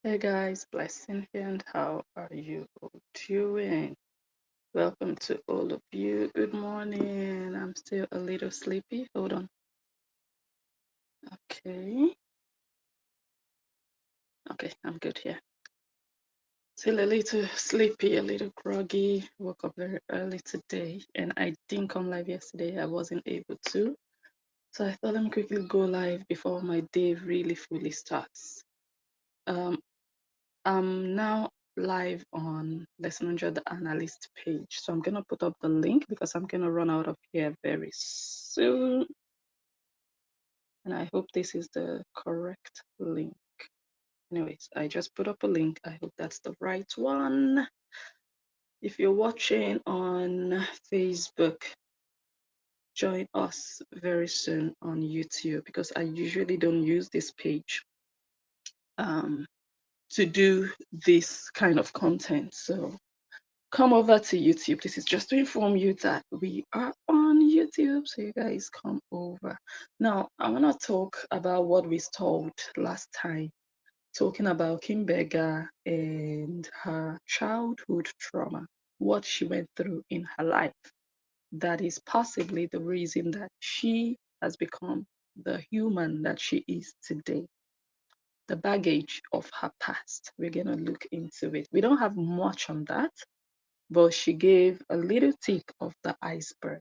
Hey guys, blessing here, and how are you all doing? Welcome to all of you. Good morning. I'm still a little sleepy. Hold on. Okay. Okay, I'm good here. Still a little sleepy, a little groggy. Woke up very early today, and I didn't come live yesterday. I wasn't able to. So I thought let me quickly go live before my day really fully starts. Um, I'm now live on Lesson 100, the analyst page. So I'm going to put up the link because I'm going to run out of here very soon. And I hope this is the correct link. Anyways, I just put up a link. I hope that's the right one. If you're watching on Facebook, join us very soon on YouTube because I usually don't use this page to do this kind of content. So come over to YouTube. This is just to inform you that we are on YouTube, so you guys come over. Now, I want to talk about what we stalled last time, talking about Kim Beggar and her childhood trauma, what she went through in her life. That is possibly the reason that she has become the human that she is today. The baggage of her past. We're going to look into it. We don't have much on that, but she gave a little tip of the iceberg,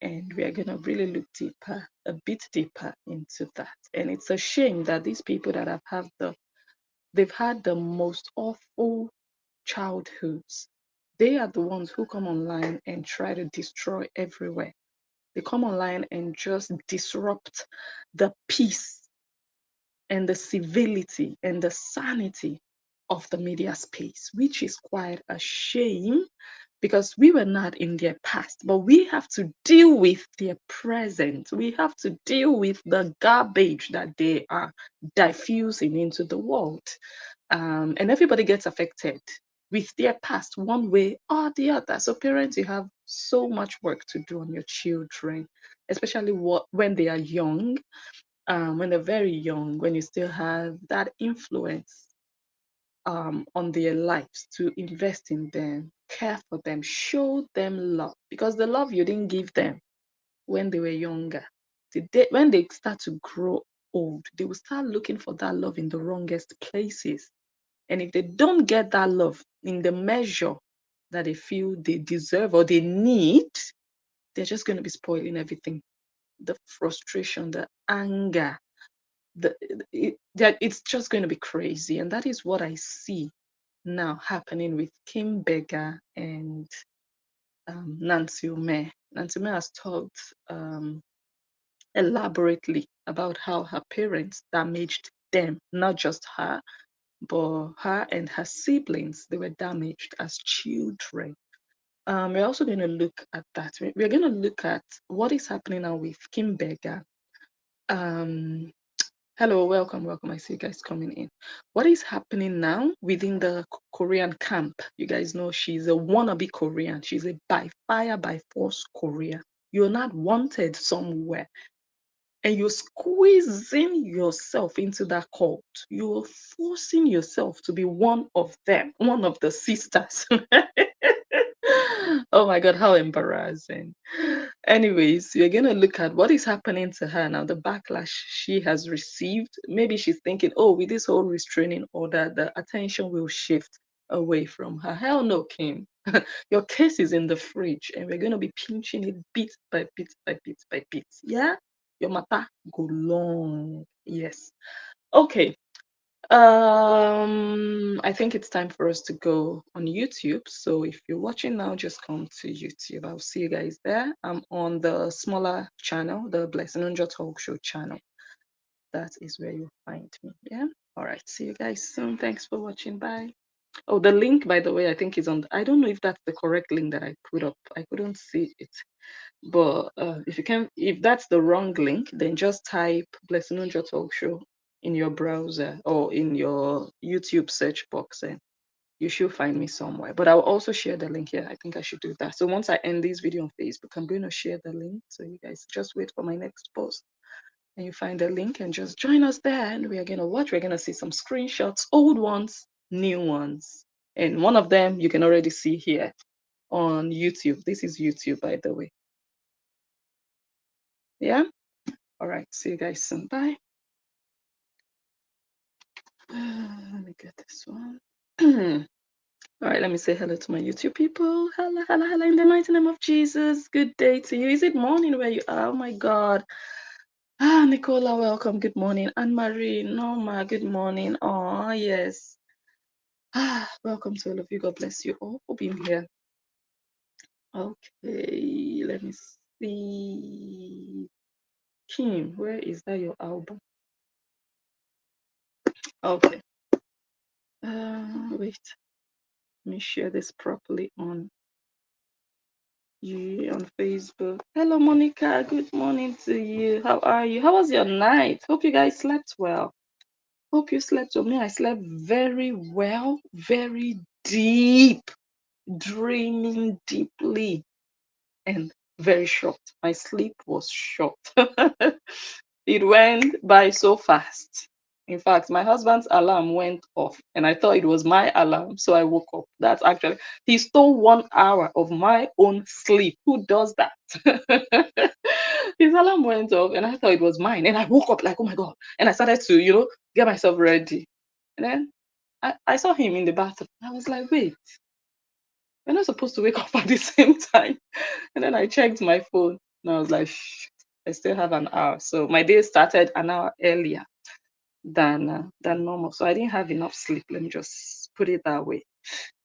and we are going to really look deeper, a bit deeper into that. And it's a shame that these people that have had they've had the most awful childhoods, they are the ones who come online and try to destroy everywhere. They come online and just disrupt the peace and the civility and the sanity of the media space, which is quite a shame because we were not in their past, but we have to deal with their present. We have to deal with the garbage that they are diffusing into the world. And everybody gets affected with their past one way or the other. So parents, you have so much work to do on your children, especially when they are young, when they're very young, when you still have that influence on their lives, to invest in them, care for them, show them love. Because the love you didn't give them when they were younger, when they start to grow old, they will start looking for that love in the wrongest places. And if they don't get that love in the measure that they feel they deserve or they need, they're just going to be spoiling everything. The frustration, the anger, it's just going to be crazy. And that is what I see now happening with Kim Beggar and Nancy Ume. Nancy Ume has talked elaborately about how her parents damaged them, not just her, but her and her siblings. They were damaged as children. We're also going to look at that. We're going to look at what is happening now with Kim Beggar. Um, Hello, welcome, welcome. I see you guys coming in. What is happening now within the Korean camp? You guys know she's a wannabe Korean. She's a by fire, by force Korean. You're not wanted somewhere, and you're squeezing yourself into that cult. You're forcing yourself to be one of them, one of the sisters. Oh my God, how embarrassing. Anyways, you're going to look at what is happening to her now, the backlash she has received. Maybe she's thinking, oh, with this whole restraining order, the attention will shift away from her. Hell no, Kim. Your case is in the fridge, and we're going to be pinching it bit by bit by bit by bit. Yeah? Your matter go long. Yes. Okay. I think it's time for us to go on YouTube. So if you're watching now, just come to YouTube. I'll see you guys there. I'm on the smaller channel, the Blessing Unja Talk Show channel. That is where you'll find me. Yeah. All right. See you guys soon. Thanks for watching. Bye. Oh, the link, by the way, I think is on. I don't know if that's the correct link that I put up. I couldn't see it. But if that's the wrong link, then just type Blessing Unja Talk Show in your browser or in your YouTube search box, and you should find me somewhere. But I'll also share the link here. I think I should do that. So once I end this video on Facebook, I'm going to share the link. So you guys just wait for my next post. and you find the link and just join us there. And we are gonna watch. We're gonna see some screenshots, old ones, new ones, and one of them you can already see here on YouTube. This is YouTube, by the way. Yeah. All right. See you guys soon. Bye. Let me get this one. All right, let me say hello to my YouTube people. Hello, hello, hello, in the mighty name of Jesus. Good day to you. Is it morning where you are? Oh my God. Ah, Nicola, welcome. Good morning. Anne-Marie, Norma, good morning. Oh, yes. Ah, welcome to all of you. God bless you all for being here. Okay, let me see. Kim, where is that your album? Okay. Wait. Let me share this properly on Facebook. Hello, Monica. Good morning to you. How are you? How was your night? Hope you guys slept well. Hope you slept well. Me, I slept very well, very deep, dreaming deeply, and very short. My sleep was short. It went by so fast. In fact, my husband's alarm went off and I thought it was my alarm. So I woke up. That's actually, he stole 1 hour of my own sleep. Who does that? His alarm went off and I thought it was mine. And I woke up like, oh my God. And I started to, get myself ready. And then I saw him in the bathroom. I was like, wait, we're not supposed to wake up at the same time. And then I checked my phone and I was like, shh, I still have an hour. So my day started an hour earlier than normal. So I didn't have enough sleep. Let me just put it that way.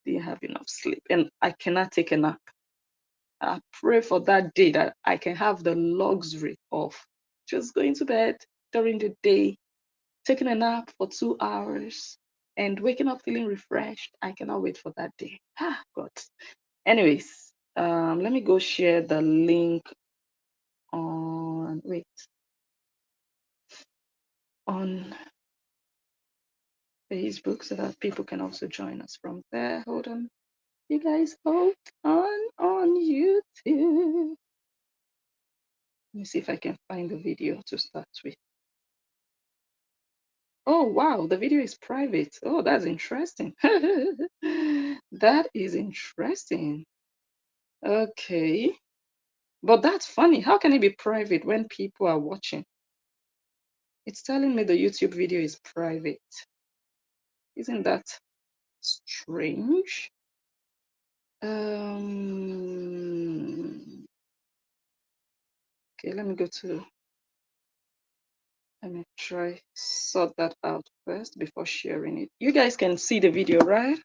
Didn't have enough sleep. And I cannot take a nap. I pray for that day that I can have the luxury of just going to bed during the day, taking a nap for 2 hours, and waking up feeling refreshed. I cannot wait for that day. Ah, God. Anyways, let me go share the link on on Facebook so that people can also join us from there. Hold on. You guys hold on YouTube. Let me see if I can find the video to start with. Oh wow, the video is private. Oh, that's interesting. That is interesting. Okay. But that's funny. How can it be private when people are watching? It's telling me the YouTube video is private. Isn't that strange? Okay, let me try sort that out first before sharing it. You guys can see the video, right?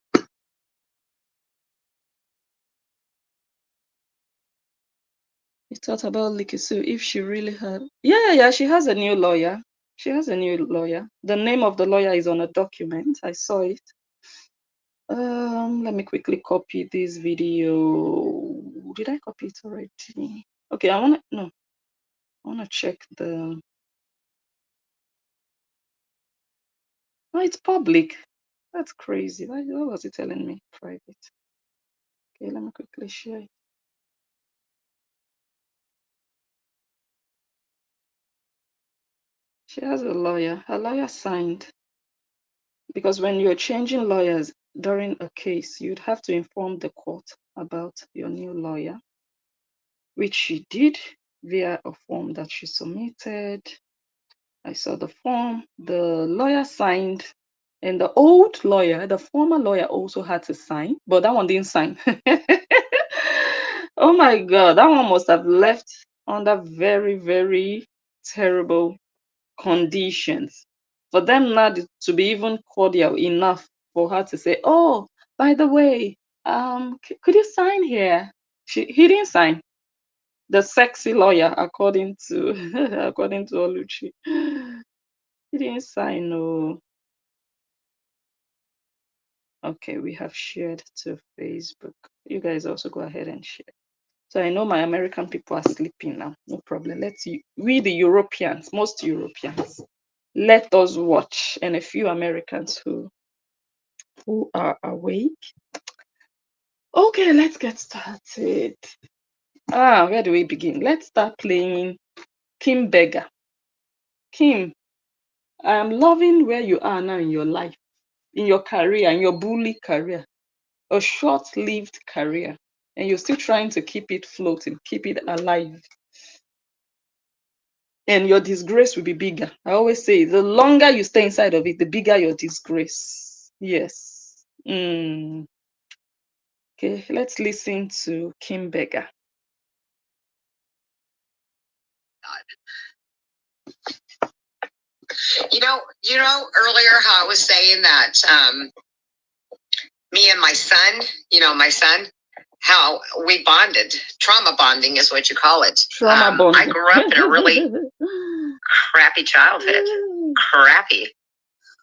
You thought about Likisu if she really had. Yeah, she has a new lawyer. She has a new lawyer. The name of the lawyer is on a document. I saw it. Let me quickly copy this video. Did I copy it already? Okay, I wanna check the. No, it's public. That's crazy. Why was it telling me private? Okay, let me quickly share it. She has a lawyer. Her lawyer signed. Because when you're changing lawyers during a case, you'd have to inform the court about your new lawyer, which she did via a form that she submitted. I saw the form, the lawyer signed, and the old lawyer, the former lawyer, also had to sign, but that one didn't sign. Oh my God, that one must have left under very, very terrible conditions for them not to be even cordial enough for her to say, oh, by the way, could you sign here? He didn't sign. The sexy lawyer, according to according to Oluchi, he didn't sign. No. Okay, we have shared to Facebook. You guys also go ahead and share. So I know my American people are sleeping now. No problem. We the Europeans, most Europeans, let us watch, and a few Americans who are awake. Okay, let's get started. Where do we begin? Let's start playing Kim Beggar. Kim, I am loving where you are now in your life, in your career, in your bully career, a short-lived career, and you're still trying to keep it floating, keep it alive. And your disgrace will be bigger. I always say, the longer you stay inside of it, the bigger your disgrace. Yes. Okay, let's listen to Kim Beggar. You know, earlier how I was saying that me and my son, how we bonded. Trauma bonding is what you call it. Trauma bonding. I grew up in a really crappy childhood. Crappy.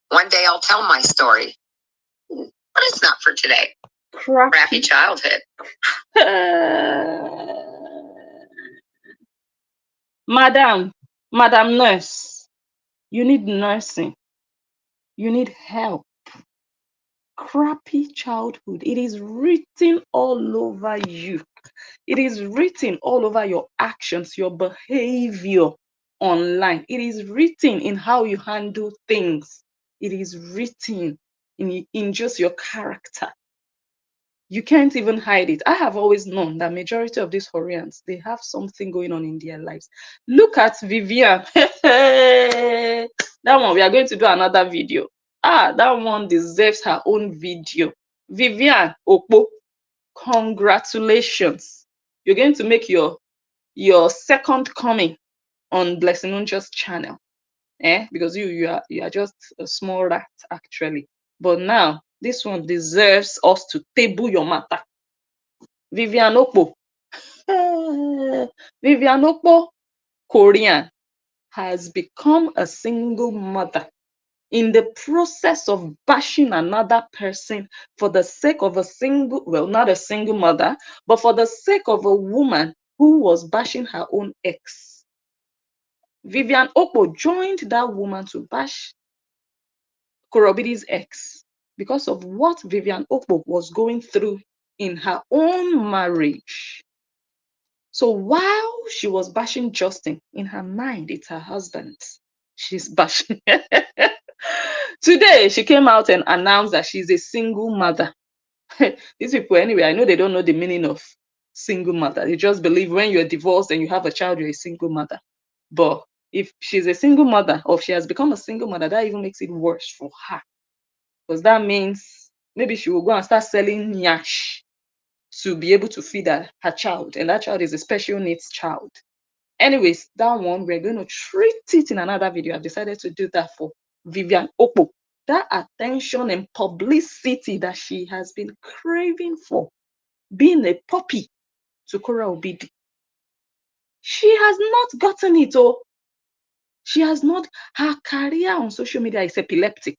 One day I'll tell my story, but it's not for today. Crappy childhood. Madam Nurse, you need nursing. You need help. Crappy childhood. It is written all over you. It is written all over your actions, your behavior online. It is written in how you handle things. It is written in just your character. You can't even hide it. I have always known that majority of these Horians, they have something going on in their lives. Look at Vivian. That one, we are going to do another video. That one deserves her own video. Vivian Okpo, congratulations. You're going to make your second coming on Blessing Unja's channel. Because you are just a small rat, actually. But now, this one deserves us to table your matter. Vivian Okpo. Vivian Okpo, Korean, has become a single mother in the process of bashing another person for the sake of a single, well, not a single mother, but for the sake of a woman who was bashing her own ex. Vivian Okpo joined that woman to bash Korobidi's ex because of what Vivian Okpo was going through in her own marriage. So while she was bashing Justin, in her mind, it's her husband she's bashing. Today, she came out and announced that she's a single mother. These people, anyway, I know they don't know the meaning of single mother. They just believe when you're divorced and you have a child, you're a single mother. But if she's a single mother, or if she has become a single mother, that even makes it worse for her. Because that means maybe she will go and start selling nyash to be able to feed her child. And that child is a special needs child. Anyways, that one, we're going to treat it in another video. I've decided to do that for Vivian Okpo. That attention and publicity that she has been craving for, being a puppy to Kora Obidi. She has not gotten it. Oh, she has not. Her career on social media is epileptic.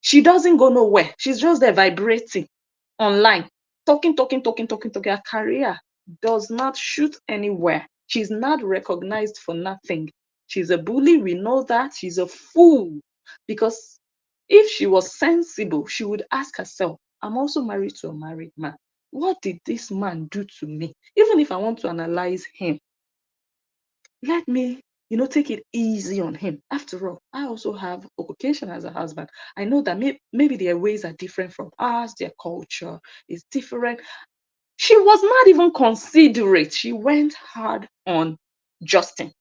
She doesn't go nowhere. She's just there vibrating online, talking. Her career does not shoot anywhere. She's not recognized for nothing. She's a bully. We know that. She's a fool. Because if she was sensible, she would ask herself, I'm also married to a married man. What did this man do to me? Even if I want to analyze him, let me take it easy on him. After all, I also have occasion as a husband. I know that maybe their ways are different from ours, their culture is different. She was not even considerate. She went hard on Justin.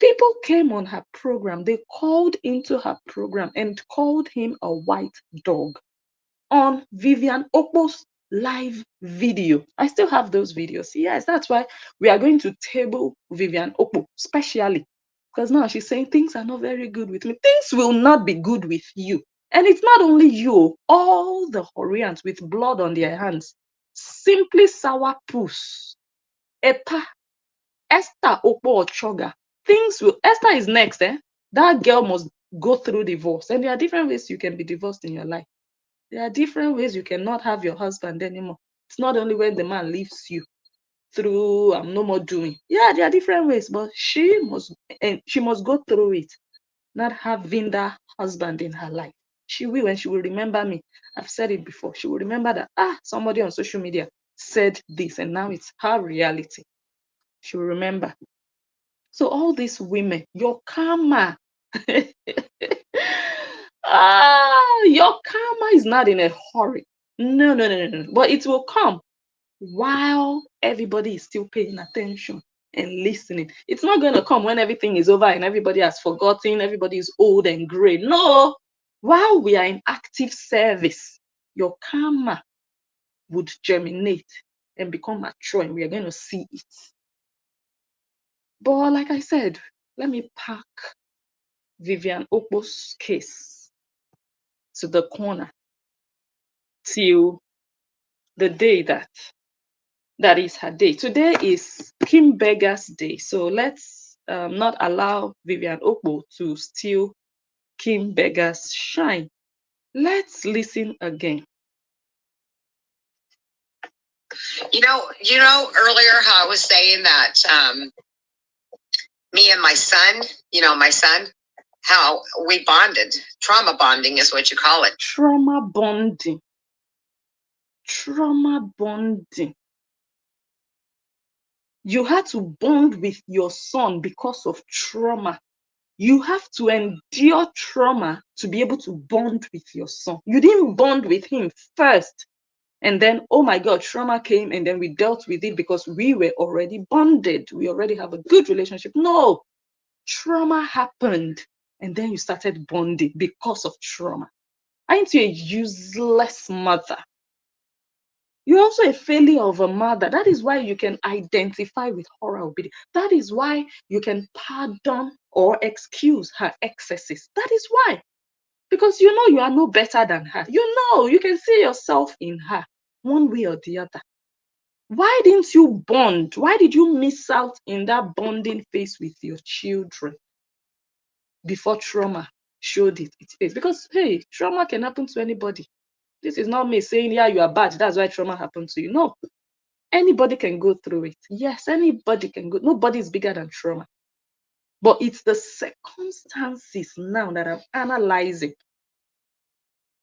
People came on her program. They called into her program and called him a white dog on Vivian Okpo's live video. I still have those videos. Yes, that's why we are going to table Vivian Okpo specially, because now she's saying things are not very good with me. Things will not be good with you. And it's not only you, all the Horians with blood on their hands, simply sour puss. Eta, Esther Okpo Ochoga. Esther is next, eh? That girl must go through divorce. And there are different ways you can be divorced in your life. There are different ways you cannot have your husband anymore. It's not only when the man leaves you through I'm no more doing. Yeah, there are different ways, but she must go through it, not having that husband in her life. She will, and she will remember me. I've said it before. She will remember that somebody on social media said this, and now it's her reality. She will remember. So all these women, your karma, your karma is not in a hurry. No, no, no, no, no. But it will come while everybody is still paying attention and listening. It's not going to come when everything is over and everybody has forgotten, everybody is old and gray. No, while we are in active service, your karma would germinate and become mature, and we are going to see it. But like I said, let me park Vivian Okpo's case to the corner till the day that is her day. Today is Kim Beggar's day. So let's not allow Vivian Okpo to steal Kim Beggar's shine. Let's listen again. Earlier how I was saying that me and my son, my son, how we bonded. Trauma bonding is what you call it. Trauma bonding. Trauma bonding. You had to bond with your son because of trauma. You have to endure trauma to be able to bond with your son. You didn't bond with him first. And then, oh my God, trauma came and then we dealt with it because we were already bonded. We already have a good relationship. No, trauma happened and then you started bonding because of trauma. Aren't you a useless mother? You're also a failure of a mother. That is why you can identify with Hora Obidi. That is why you can pardon or excuse her excesses. That is why. Because you know you are no better than her. You can see yourself in her one way or the other. Why didn't you bond? Why did you miss out in that bonding phase with your children before trauma showed its face? Because, hey, trauma can happen to anybody. This is not me saying, yeah, you are bad. That's why trauma happened to you. No. Anybody can go through it. Yes, anybody can go. Nobody is bigger than trauma. But it's the circumstances now that I'm analyzing.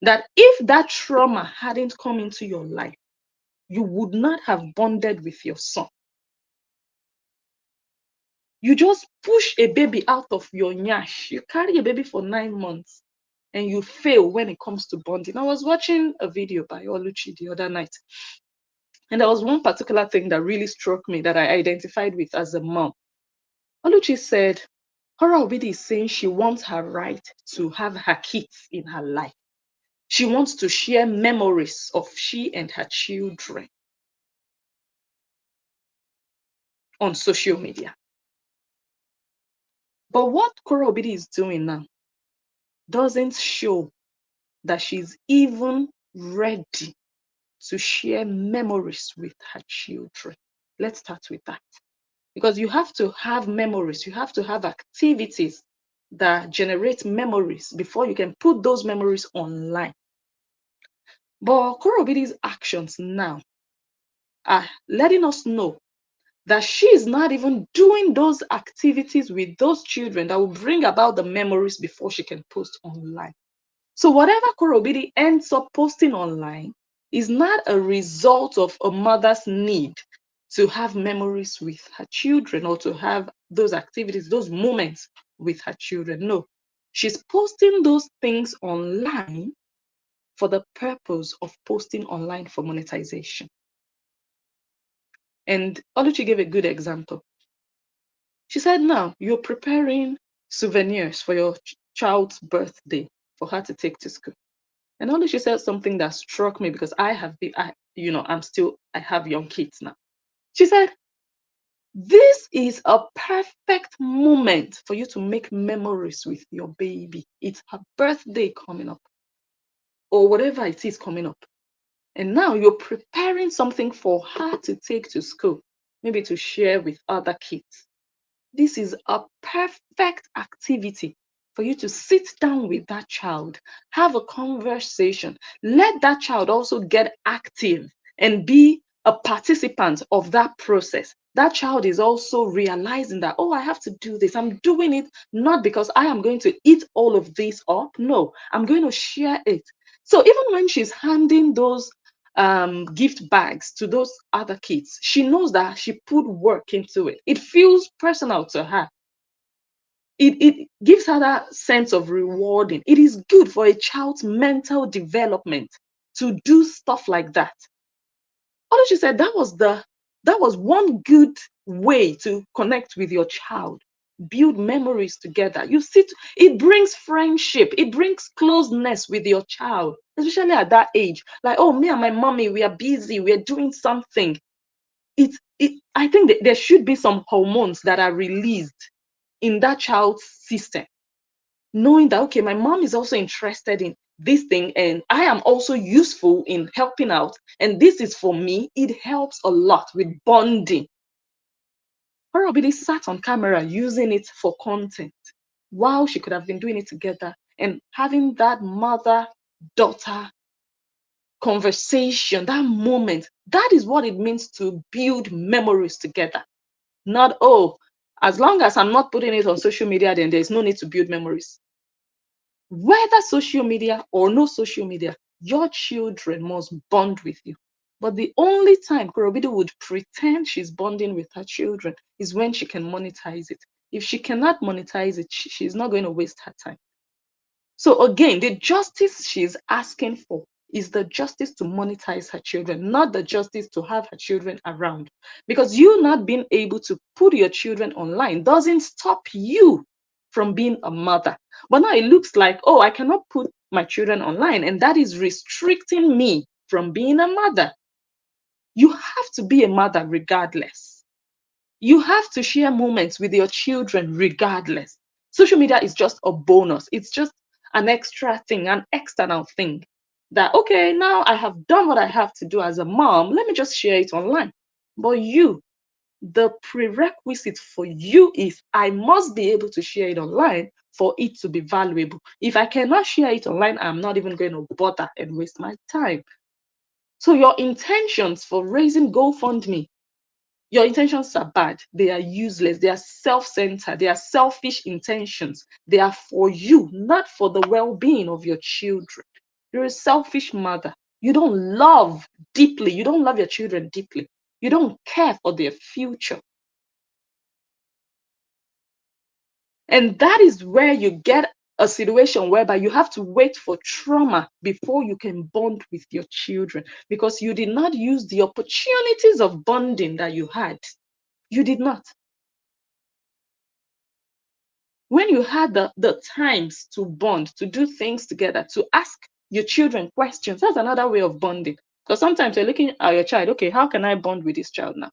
That if that trauma hadn't come into your life, you would not have bonded with your son. You just push a baby out of your nyash. You carry a baby for 9 months and you fail when it comes to bonding. I was watching a video by Oluchi the other night. And there was one particular thing that really struck me that I identified with as a mom. Oluchi said, Hora Obidi is saying she wants her right to have her kids in her life. She wants to share memories of she and her children on social media. But what Hora Obidi is doing now doesn't show that she's even ready to share memories with her children. Let's start with that. Because you have to have memories, you have to have activities that generate memories before you can put those memories online. But Hora Obidi's actions now are letting us know that she is not even doing those activities with those children that will bring about the memories before she can post online. So whatever Hora Obidi ends up posting online is not a result of a mother's need to have memories with her children or to have those activities, those moments with her children. No, she's posting those things online for the purpose of posting online for monetization. And Oluchi gave a good example. She said, now you're preparing souvenirs for your child's birthday for her to take to school. And Oluchi said something that struck me because I have young kids now. She said, this is a perfect moment for you to make memories with your baby. It's her birthday coming up or whatever it is coming up. And now you're preparing something for her to take to school, maybe to share with other kids. This is a perfect activity for you to sit down with that child, have a conversation, let that child also get active and be a participant of that process. That child is also realizing that, oh, I have to do this. I'm doing it not because I am going to eat all of this up. No, I'm going to share it. So even when she's handing those gift bags to those other kids, she knows that she put work into it. It feels personal to her. it gives her that sense of rewarding. It is good for a child's mental development to do stuff like that. Although she said that was one good way to connect with your child, build memories together. You sit, it brings friendship, it brings closeness with your child, especially at that age. Like, oh, me and my mommy, we are busy, we are doing something. I think that there should be some hormones that are released in that child's system, knowing that, okay, my mom is also interested in this thing and I am also useful in helping out, and this is for me. It helps a lot with bonding. Horobidi sat on camera using it for content while she could have been doing it together and having that mother-daughter conversation, that moment. That is what it means to build memories together. Not, oh, as long as I'm not putting it on social media, then there's no need to build memories. Whether social media or no social media, your children must bond with you. But the only time Korobido would pretend she's bonding with her children is when she can monetize it. If she cannot monetize it, she's not going to waste her time. So again, the justice she's asking for is the justice to monetize her children, not the justice to have her children around. Because you not being able to put your children online doesn't stop you from being a mother. But now it looks like, oh, I cannot put my children online, and that is restricting me from being a mother. You have to be a mother regardless. You have to share moments with your children regardless. Social media is just a bonus. It's just an extra thing, an external thing that, okay, now I have done what I have to do as a mom. Let me just share it online. But you, the prerequisite for you is I must be able to share it online for it to be valuable. If I cannot share it online, I'm not even going to bother and waste my time. So your intentions for raising GoFundMe, your intentions are bad. They are useless. They are self-centered. They are selfish intentions. They are for you, not for the well-being of your children. You're a selfish mother. You don't love deeply. You don't love your children deeply. You don't care for their future. And that is where you get a situation whereby you have to wait for trauma before you can bond with your children, because you did not use the opportunities of bonding that you had. You did not. When you had the times to bond, to do things together, to ask your children questions, that's another way of bonding. Because sometimes you're looking at your child, okay, how can I bond with this child now?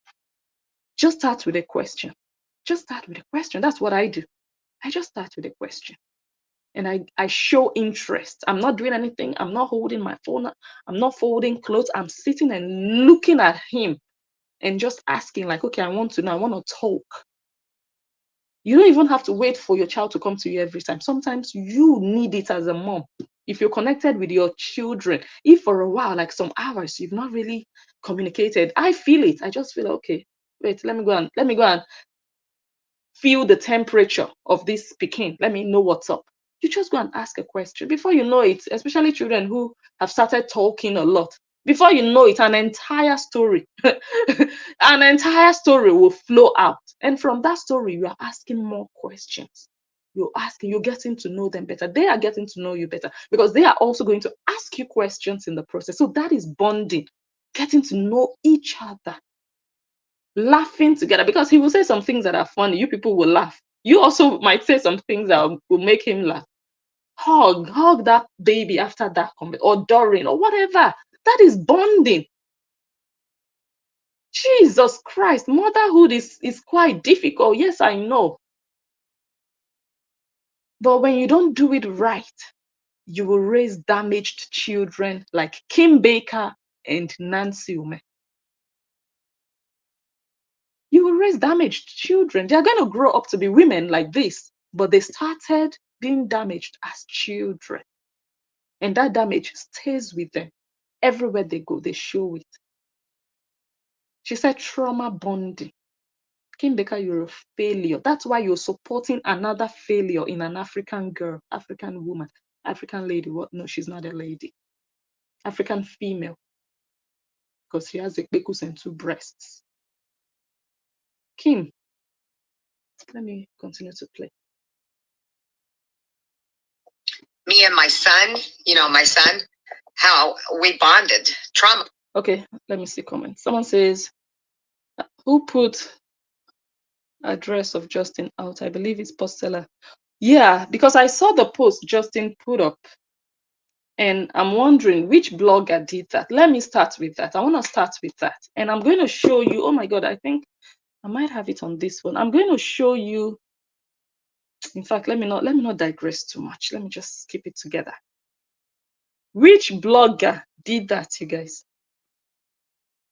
Just start with a question. Just start with a question. That's what I do. I just start with a question. And I show interest. I'm not doing anything. I'm not holding my phone. I'm not folding clothes. I'm sitting and looking at him and just asking, like, okay, I want to know. I want to talk. You don't even have to wait for your child to come to you every time. Sometimes you need it as a mom. If you're connected with your children, if for a while, like some hours, you've not really communicated, I feel it. I just feel, okay, wait, let me go and feel the temperature of this Peking. Let me know what's up. You just go and ask a question. Before you know it, especially children who have started talking a lot, before you know it, an entire story, an entire story will flow out. And from that story, you are asking more questions. You're asking, you're getting to know them better. They are getting to know you better because they are also going to ask you questions in the process. So that is bonding, getting to know each other, laughing together, because he will say some things that are funny. You people will laugh. You also might say some things that will make him laugh. Hug that baby after that comment, or during, or whatever. That is bonding. Jesus Christ, motherhood is quite difficult. Yes, I know. But when you don't do it right, you will raise damaged children like Kim Beggar and Nancy Ume. You will raise damaged children. They are going to grow up to be women like this, but they started being damaged as children. And that damage stays with them. Everywhere they go, they show it. She said trauma bonding. Kim Beggar, you're a failure. That's why you're supporting another failure in an African girl, African woman, African lady. What? No, she's not a lady. African female. Because she has a pekus and two breasts. Kim, let me continue to play. Me and my son, how we bonded. Trauma. Okay, let me see comments. Someone says, who put address of Justin out? I believe it's Postella. Yeah, because I saw the post Justin put up, and I'm wondering which blogger did that. Let me start with that. I want to start with that, and I'm going to show you. Oh my God, I think I might have it on this one. I'm going to show you. In fact, let me not digress too much. Let me just keep it together. Which blogger did that, you guys?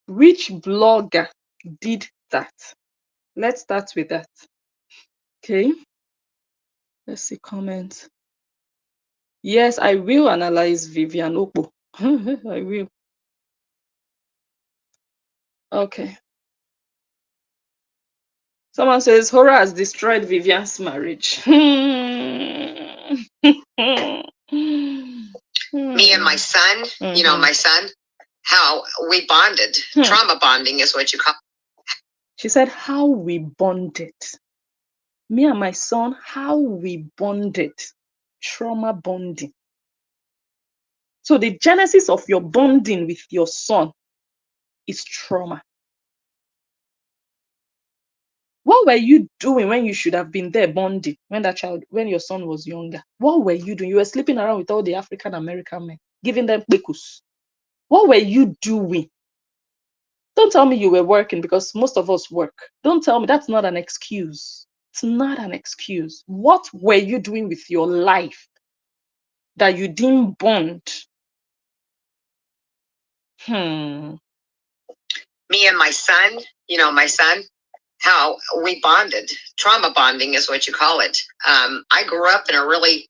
Which blogger did that? Let's start with that. Okay. Let's see comments. Yes, I will analyze Vivian Opo. I will. Okay. Someone says horror has destroyed Vivian's marriage. Me and my son, my son, how we bonded. Trauma bonding is what you call. She said, how we bonded. Me and my son, how we bonded. Trauma bonding. So the genesis of your bonding with your son is trauma. What were you doing when you should have been there bonding when your son was younger? What were you doing? You were sleeping around with all the African American men, giving them pekus. What were you doing? Don't tell me you were working, because most of us work. Don't tell me. That's not an excuse. It's not an excuse. What were you doing with your life that you didn't bond? Me and my son, my son, how we bonded. Trauma bonding is what you call it. I grew up in a really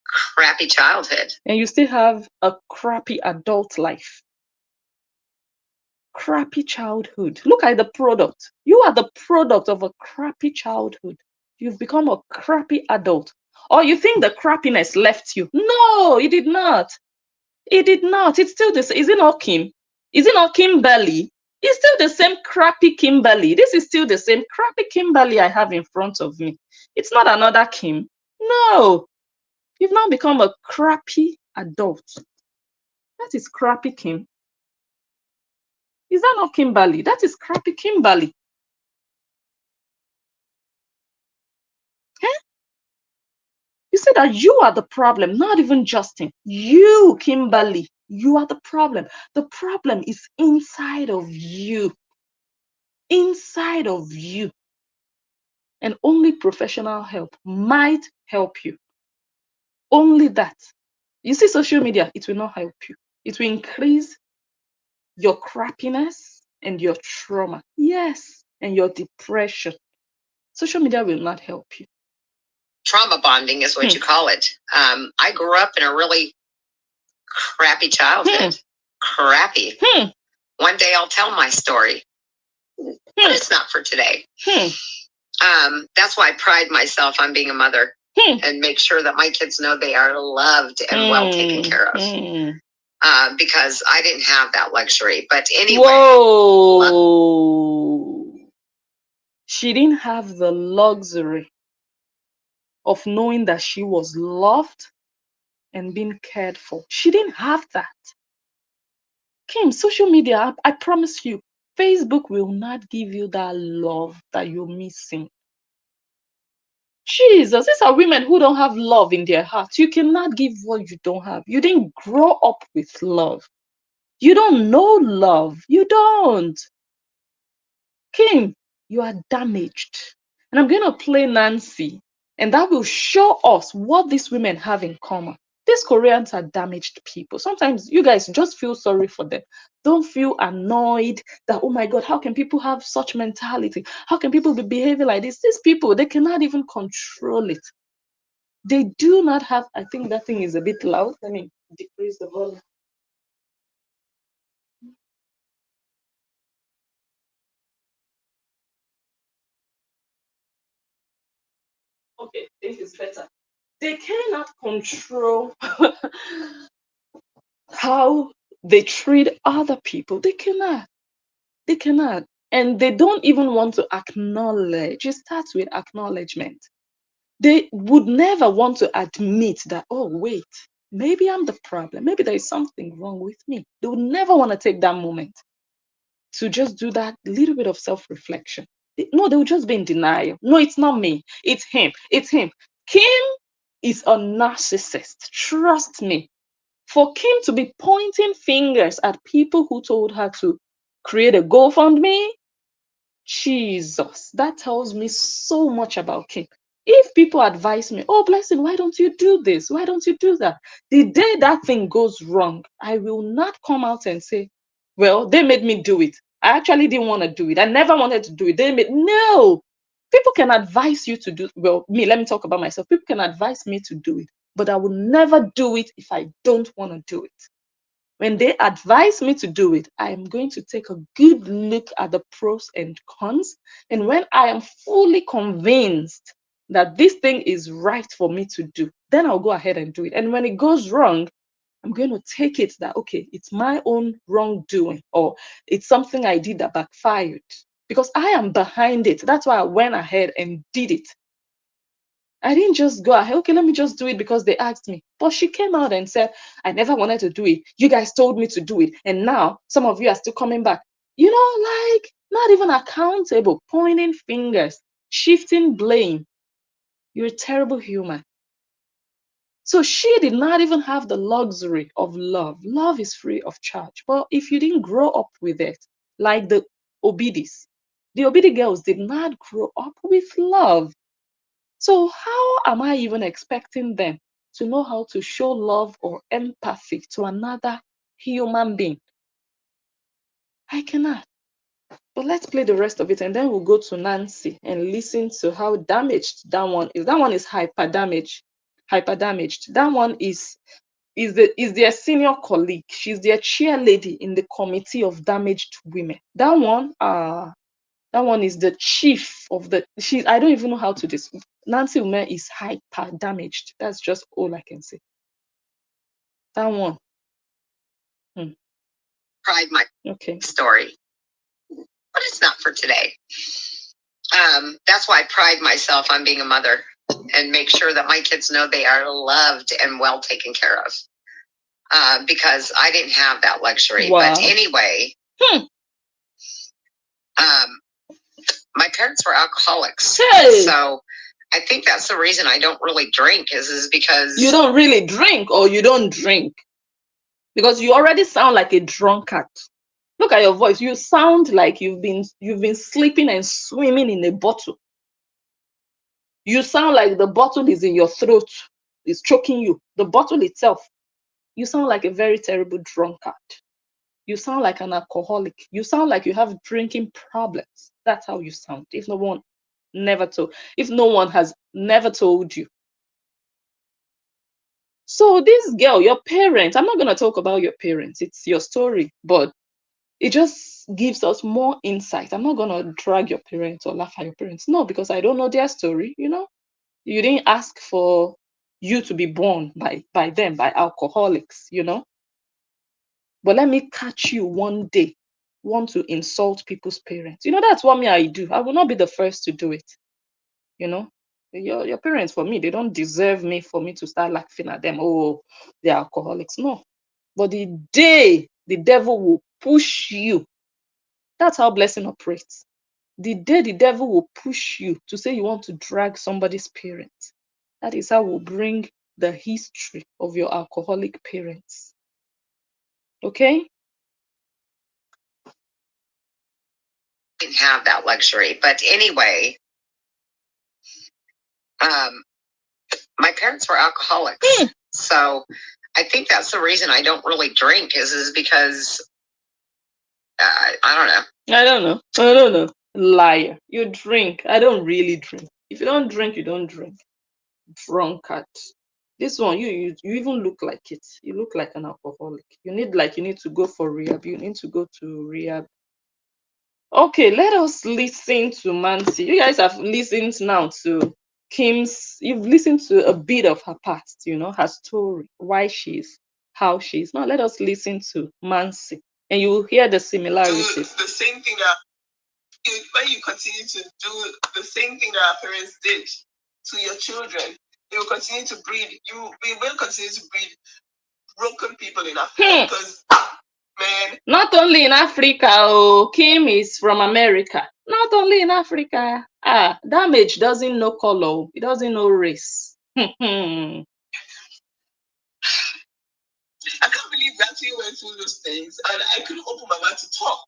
crappy childhood. And you still have a crappy adult life. Crappy childhood. Look at the product. You are the product of a crappy childhood. You've become a crappy adult. Or you think the crappiness left you? No, it did not. It did not. It's still the same. Is it not Kim? Is it not Kimberly? It's still the same crappy Kimberly. This is still the same crappy Kimberly I have in front of me. It's not another Kim. No. You've now become a crappy adult. That is crappy Kim. Is that not Kimberly? That is crappy Kimberly. You say that you are the problem, not even Justin. You, Kimberly, you are the problem. The problem is inside of you. Inside of you. And only professional help might help you. Only that. You see, social media, it will not help you. It will increase your crappiness and your trauma. Yes, and your depression. Social media will not help you. Trauma bonding is what you call it. I grew up in a really crappy childhood. Crappy. One day I'll tell my story, but it's not for today. That's why I pride myself on being a mother and make sure that my kids know they are loved and well taken care of. Because I didn't have that luxury. But anyway. Whoa. She didn't have the luxury of knowing that she was loved and being cared for. She didn't have that. Kim, social media, I promise you, Facebook will not give you that love that you're missing. Jesus, these are women who don't have love in their hearts. You cannot give what you don't have. You didn't grow up with love. You don't know love. You don't. Kim, you are damaged. And I'm going to play Nancy, and that will show us what these women have in common. These Koreans are damaged people. Sometimes you guys just feel sorry for them. Don't feel annoyed that, oh my God, how can people have such mentality? How can people be behaving like this? These people, they cannot even control it. They do not have, I think that thing is a bit loud. Let me decrease the volume. Okay, this is better. They cannot control how they treat other people. They cannot. They cannot. And they don't even want to acknowledge. It starts with acknowledgement. They would never want to admit that, oh, wait, maybe I'm the problem. Maybe there is something wrong with me. They would never want to take that moment to just do that little bit of self-reflection. No, they would just be in denial. No, it's not me. It's him. It's him. Kim is a narcissist. Trust me. For Kim to be pointing fingers at people who told her to create a GoFundMe, Jesus, that tells me so much about Kim. If people advise me, oh, Blessing, why don't you do this? Why don't you do that? The day that thing goes wrong, I will not come out and say, well, they made me do it. I actually didn't want to do it. I never wanted to do it. No. People can advise you to do, well, let me talk about myself. People can advise me to do it, but I will never do it if I don't want to do it. When they advise me to do it, I am going to take a good look at the pros and cons. And when I am fully convinced that this thing is right for me to do, then I'll go ahead and do it. And when it goes wrong, I'm going to take it that, okay, it's my own wrongdoing, or it's something I did that backfired, because I am behind it. That's why I went ahead and did it. I didn't just go ahead, okay, let me just do it because they asked me. But she came out and said, I never wanted to do it. You guys told me to do it. And now some of you are still coming back. Like not even accountable, pointing fingers, shifting blame. You're a terrible human. So she did not even have the luxury of love. Love is free of charge. But if you didn't grow up with it, like the Obidis, the Obidi girls did not grow up with love. So how am I even expecting them to know how to show love or empathy to another human being? I cannot. But let's play the rest of it, and then we'll go to Nancy and listen to how damaged that one is. That one is hyper damaged. Hyper damaged. That one is their senior colleague. She's their chair lady in the committee of damaged women. That one is the chief of the. I don't even know how to describe. Nancy Ume is hyper damaged. That's just all I can say. That one. Pride my story, but it's not for today. That's why I pride myself on being a mother and make sure that my kids know they are loved and well taken care of. Because I didn't have that luxury. Wow. But anyway, my parents were alcoholics. Hey. So I think that's the reason I don't really drink is because you don't really drink, or you don't drink because you already sound like a drunkard. Look at your voice. You sound like you've been sleeping and swimming in a bottle. You sound like the bottle is in your throat, is choking you. The bottle itself. You sound like a very terrible drunkard. You sound like an alcoholic. You sound like you have drinking problems. That's how you sound. If no one has never told you. So this girl, your parents, I'm not going to talk about your parents. It's your story, but it just gives us more insight. I'm not going to drag your parents or laugh at your parents. No, because I don't know their story, You didn't ask for you to be born by them, by alcoholics, But let me catch you one day, want to insult people's parents. That's what I do. I will not be the first to do it. Your parents, for me, they don't deserve me for me to start laughing at them. Oh, they're alcoholics. No. But the day the devil will push you, that's how blessing operates. The day the devil will push you to say you want to drag somebody's parents, that is how we'll bring the history of your alcoholic parents. Okay? Didn't have that luxury. But anyway, my parents were alcoholics. So I think that's the reason I don't really drink is because I don't know. I don't know. Liar. You drink. I don't really drink. If you don't drink, you don't drink. Drunkard. This one, you even look like it. You look like an alcoholic. You need to go for rehab. You need to go to rehab. Okay, let us listen to Mancy. You guys have listened now to Kim's. You've listened to a bit of her past, her story, why she's how she's. Now let us listen to Mancy, and you will hear the similarities. Do the same thing that when you continue to do the same thing that our parents did, to your children. They will continue to breed. We will continue to breed broken people in Africa because, man. Not only in Africa, oh, Kim is from America. Not only in Africa. Damage doesn't know color. It doesn't know race. I can't believe that we went through those things and I couldn't open my mouth to talk.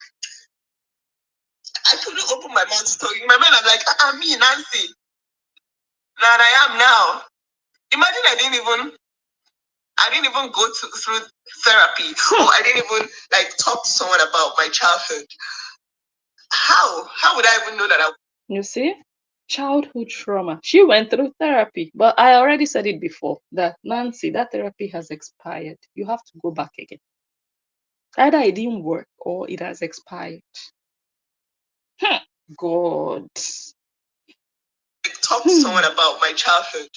I couldn't open my mouth to talk. In my mind, I'm like, me, Nancy. Now I am now. Imagine I didn't even go through therapy, or I didn't even talk to someone about my childhood. How would I even know that You see? Childhood trauma. She went through therapy, but I already said it before that Nancy, that therapy has expired. You have to go back again. Either it didn't work or it has expired. God. Talk to someone about my childhood.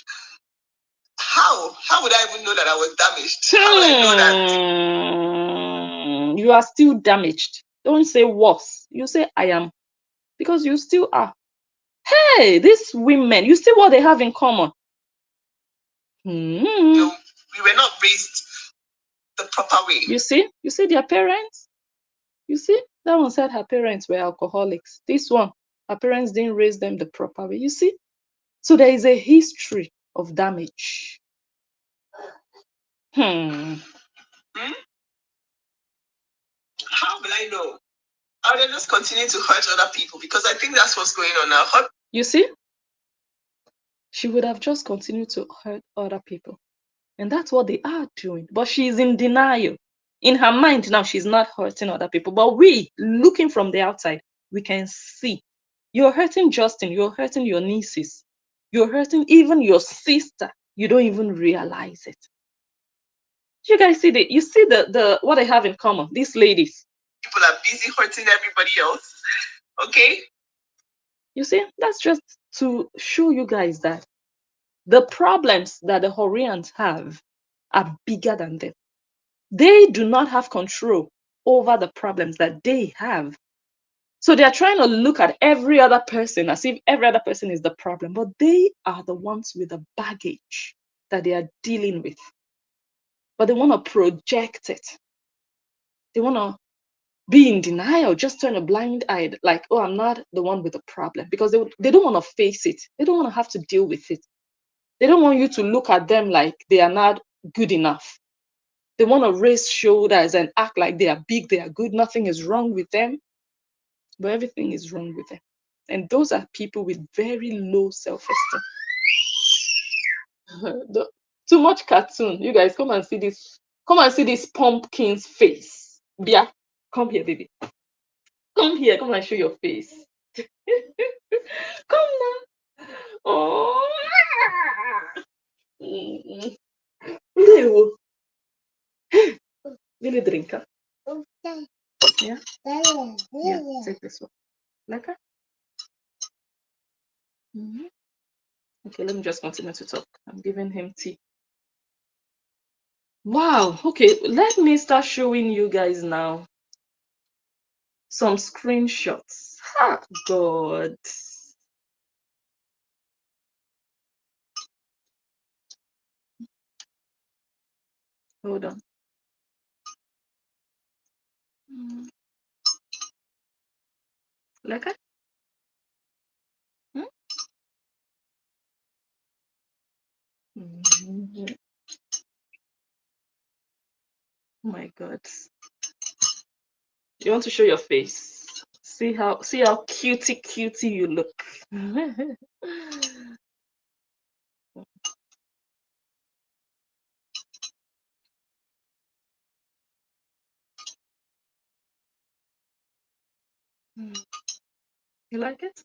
How would I even know that I was damaged? How would I know that? You are still damaged. Don't say worse. You say I am. Because you still are. Hey, these women, you see what they have in common. We were not raised the proper way. You see their parents. You see, that one said her parents were alcoholics. This one, her parents didn't raise them the proper way. You see, so there is a history of damage. How will I know? I will just continue to hurt other people because I think that's what's going on now. You see, she would have just continued to hurt other people. And that's what they are doing. But she's in denial. In her mind now, she's not hurting other people. But we, looking from the outside, we can see. You're hurting Justin. You're hurting your nieces. You're hurting even your sister. You don't even realize it. You guys see the what they have in common, these ladies. People are busy hurting everybody else. Okay? You see, that's just to show you guys that the problems that the Horians have are bigger than them. They do not have control over the problems that they have. So they are trying to look at every other person as if every other person is the problem, but they are the ones with the baggage that they are dealing with. But they want to project it. They want to be in denial, just turn a blind eye, like, oh, I'm not the one with the problem, because they don't want to face it. They don't want to have to deal with it. They don't want you to look at them like they are not good enough. They want to raise shoulders and act like they are big, they are good, nothing is wrong with them. But everything is wrong with them. And those are people with very low self-esteem. Too much cartoon. You guys come and see this. Come and see this pumpkin's face. Bia, come here, baby. Come here. Come and show your face. Come now. Oh. Really drink. Yeah. Yeah. Take this one. Like Okay, let me just continue to talk. I'm giving him tea. Wow. Okay, let me start showing you guys now some screenshots. God. Hold on. Like that? Oh my God. You want to show your face? See how cutie you look. You like it?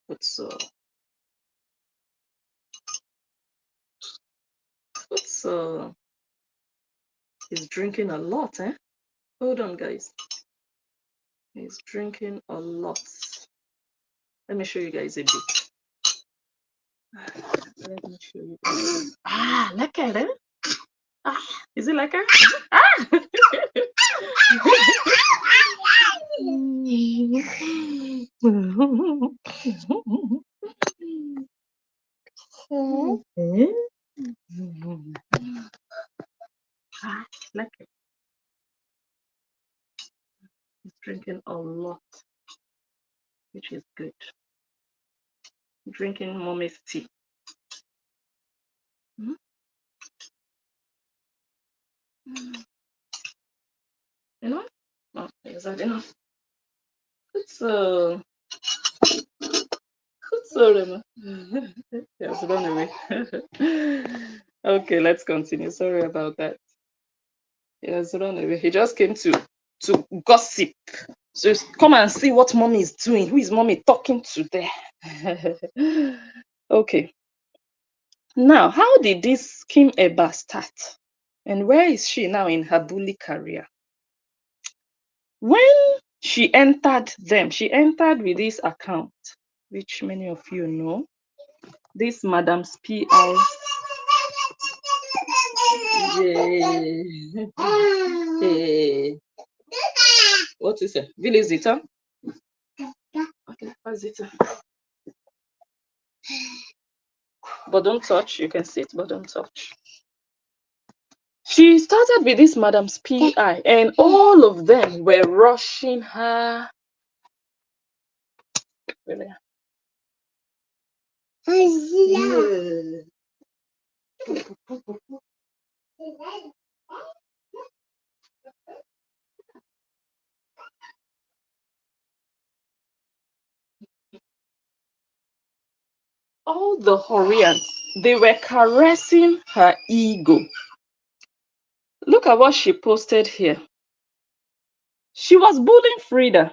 Good so he's drinking a lot, eh? Hold on, guys. He's drinking a lot. Let me show you guys a bit. Let me show you guys. Look at it. Is it like her? Ah! Like it. He's drinking a lot, which is good. Drinking mommy's tea. You know? Oh, is that enough? It's sorry, yes, run away. Okay, let's continue. Sorry about that. Yes, run away. He just came to gossip. So come and see what mommy is doing. Who is mommy talking to there? Okay. Now, how did this Kim Beggar start? And where is she now in her bully career? When she entered them, she entered with this account, which many of you know. This Madam's PI. What is it? Visitor? Okay, visitor. But don't touch. You can sit, but don't touch. She started with this Madam's PI, and all of them were rushing her. Really? Yeah. All the Horians, they were caressing her ego. Look at what she posted here. She was bullying Frida.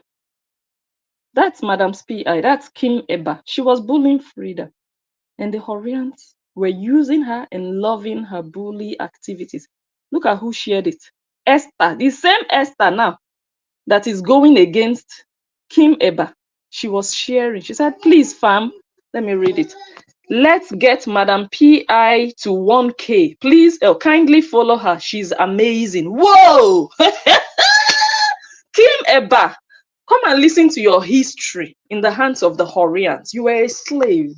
That's Madam's PI. That's Kim Beggar. She was bullying Frida. And the Horians were using her and loving her bully activities. Look at who shared it. Esther, the same Esther now that is going against Kim Beggar. She was sharing. She said, please, fam, let me read it. Let's get Madam PI to 1K. Please kindly follow her. She's amazing. Whoa! Kim Beggar, come and listen to your history in the hands of the Horians. You were a slave.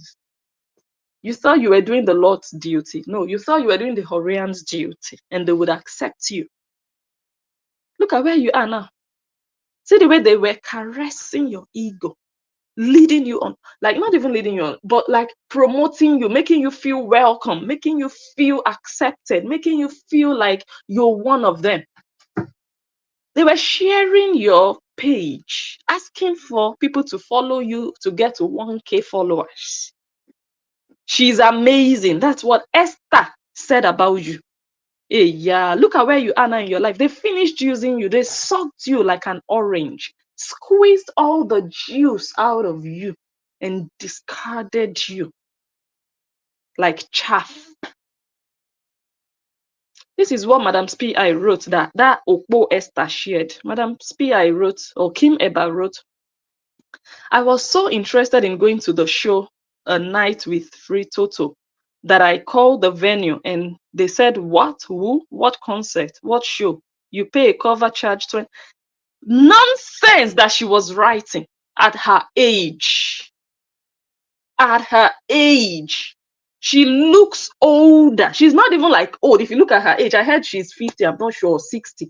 You thought you were doing the Lord's duty. No, you thought you were doing the Horians' duty, and they would accept you. Look at where you are now. See the way they were caressing your ego, leading you on, like not even leading you on, but like promoting you, making you feel welcome, making you feel accepted, making you feel like you're one of them. They were sharing your page, asking for people to follow you to get to 1K followers. She's amazing. That's what Esther said about you. Hey, yeah, look at where you are now in your life. They finished using you. They sucked you like an orange, squeezed all the juice out of you, and discarded you like chaff. This is what Madam PI wrote that Okpo Esther shared. Madam PI wrote, or Kim Beggar wrote, I was so interested in going to the show A Night with Free Toto that I called the venue and they said, what, who, what concert, what show? You pay a cover charge 20. Nonsense that she was writing at her age. At her age. She looks older. She's not even like old. If you look at her age, I heard she's 50, I'm not sure, 60.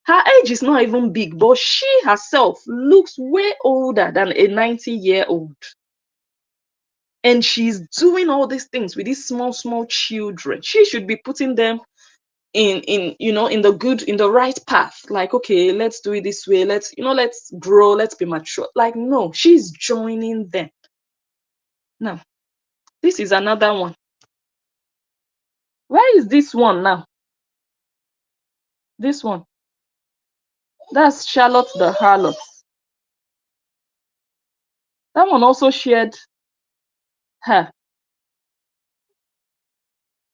Her age is not even big, but she herself looks way older than a 90-year-old. And she's doing all these things with these small children. She should be putting them in the right path. Like, okay, let's do it this way. Let's grow. Let's be mature. Like, no, she's joining them. Now, this is another one. Where is this one now? This one. That's Charlotte the Harlot. That one also shared her.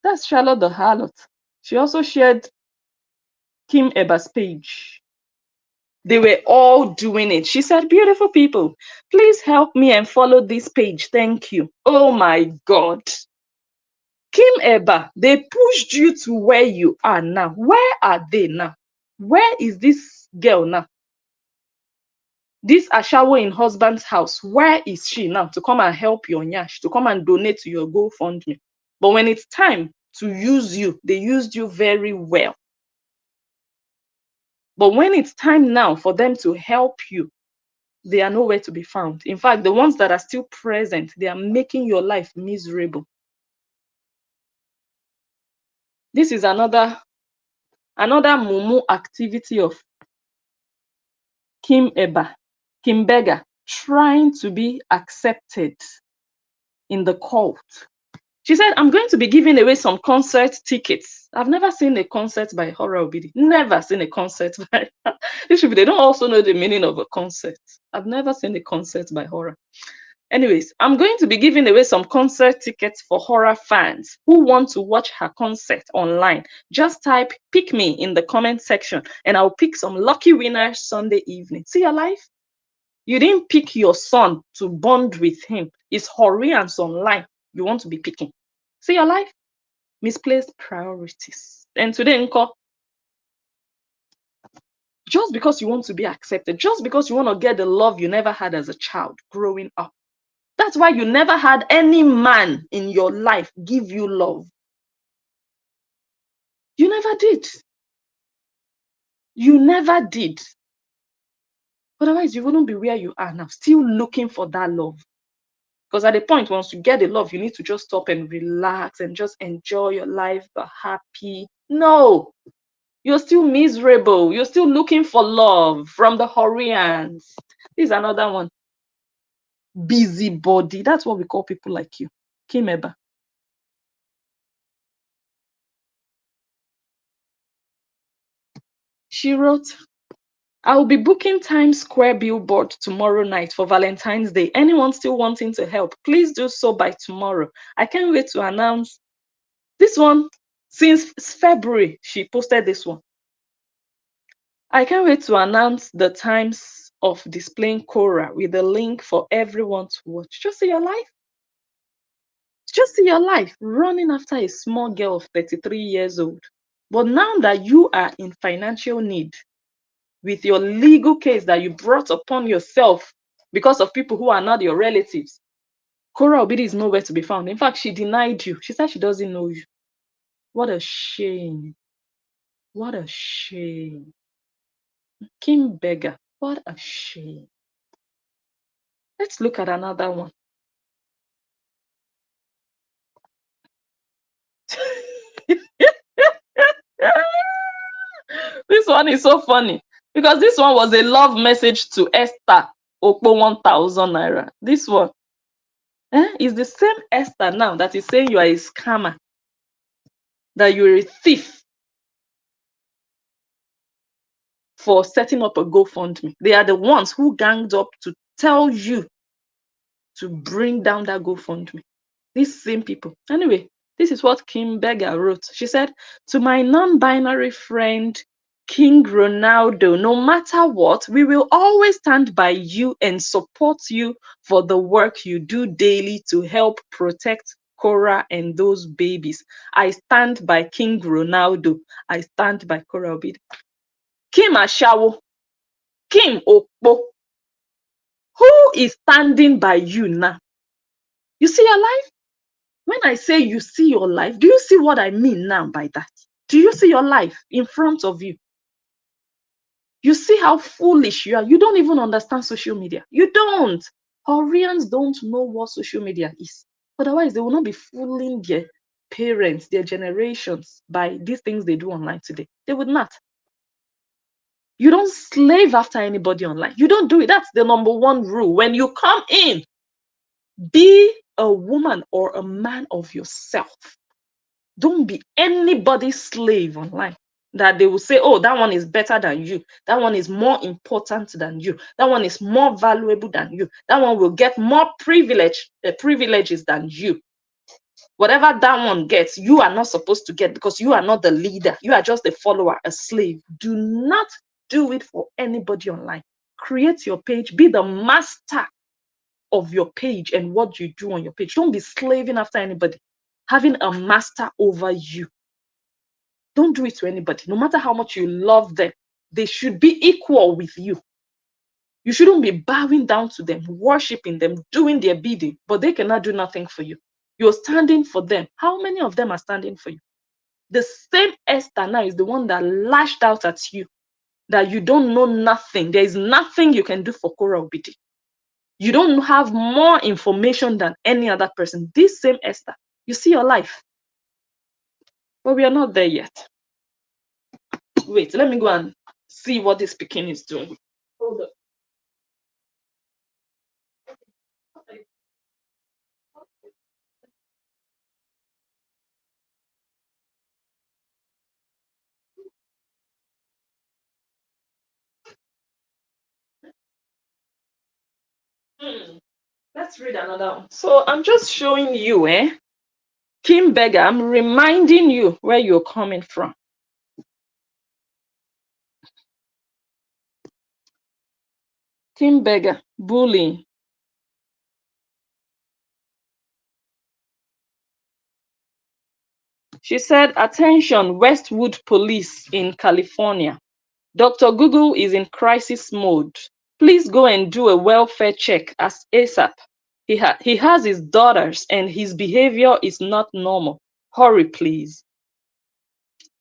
That's Charlotte the Harlot. She also shared Kim Beggar's page. They were all doing it. She said, beautiful people, please help me and follow this page. Thank you. Oh my God. Kim Eba, they pushed you to where you are now. Where are they now? Where is this girl now? This Ashawo in husband's house, where is she now to come and help your nyash, to come and donate to your GoFundMe? But when it's time to use you, they used you very well. But when it's time now for them to help you, they are nowhere to be found. In fact, the ones that are still present, they are making your life miserable. This is another mumu activity of Kim Beggar, trying to be accepted in the cult. She said, I'm going to be giving away some concert tickets. I've never seen a concert by Hora Obidi. Never seen a concert by these people. They don't also know the meaning of a concert. I've never seen a concert by Hora. Anyways, I'm going to be giving away some concert tickets for Hora fans who want to watch her concert online. Just type "pick me" in the comment section and I'll pick some lucky winners Sunday evening. See your life? You didn't pick your son to bond with him. It's Horians online you want to be picking. See your life? Misplaced priorities. And today, Nko, just because you want to be accepted, just because you want to get the love you never had as a child growing up, that's why you never had any man in your life give you love. You never did. You never did. Otherwise, you wouldn't be where you are now, still looking for that love. Because at the point, once you get the love, you need to just stop and relax and just enjoy your life, be happy. No, you're still miserable. You're still looking for love from the Horians. This is another one. Busybody. That's what we call people like you. Kim Eba. She wrote, I will be booking Times Square billboard tomorrow night for Valentine's Day. Anyone still wanting to help, please do so by tomorrow. I can't wait to announce this one. Since February, she posted this one. I can't wait to announce the times of displaying Cora with a link for everyone to watch. Just see your life. Just see your life running after a small girl of 33 years old. But now that you are in financial need, with your legal case that you brought upon yourself because of people who are not your relatives, Cora Obidi is nowhere to be found. In fact, she denied you. She said she doesn't know you. What a shame. What a shame. Kim Beggar. What a shame. Let's look at another one. This one is so funny because this one was a love message to Esther Okpo 1,000 naira. This one is the same Esther now that is saying you are a scammer, that you're a thief for setting up a GoFundMe. They are the ones who ganged up to tell you to bring down that GoFundMe. These same people. Anyway, this is what Kim Beggar wrote. She said, to my non-binary friend, King Ronaldo, no matter what, we will always stand by you and support you for the work you do daily to help protect Cora and those babies. I stand by King Ronaldo. I stand by Cora Obidi. Kim Ashawo, Kim Okpo, who is standing by you now? You see your life? When I say you see your life, do you see what I mean now by that? Do you see your life in front of you? You see how foolish you are. You don't even understand social media. You don't. Koreans don't know what social media is. Otherwise, they will not be fooling their parents, their generations by these things they do online today. They would not. You don't slave after anybody online. You don't do it. That's the number one rule. When you come in, be a woman or a man of yourself. Don't be anybody's slave online that they will say, oh, that one is better than you. That one is more important than you. That one is more valuable than you. That one will get more privileges than you. Whatever that one gets, you are not supposed to get because you are not the leader. You are just a follower, a slave. Do not do it for anybody online. Create your page. Be the master of your page and what you do on your page. Don't be slaving after anybody. having a master over you. Don't do it to anybody. No matter how much you love them, they should be equal with you. You shouldn't be bowing down to them, worshiping them, doing their bidding, but they cannot do nothing for you. You're standing for them. How many of them are standing for you? The same Esther now is the one that lashed out at you, that you don't know nothing. There is nothing you can do for Korah Obidi. You don't have more information than any other person. This same Esther, you see your life. But we are not there yet. Wait, let me go and see what this Pekin is doing. Hold on. Let's read another one. So I'm just showing you, Kim Beggar, I'm reminding you where you're coming from. Kim Beggar, bullying. She said, attention, Westwood police in California. Dr. Google is in crisis mode. Please go and do a welfare check as ASAP. He has his daughters and his behavior is not normal. Hurry, please.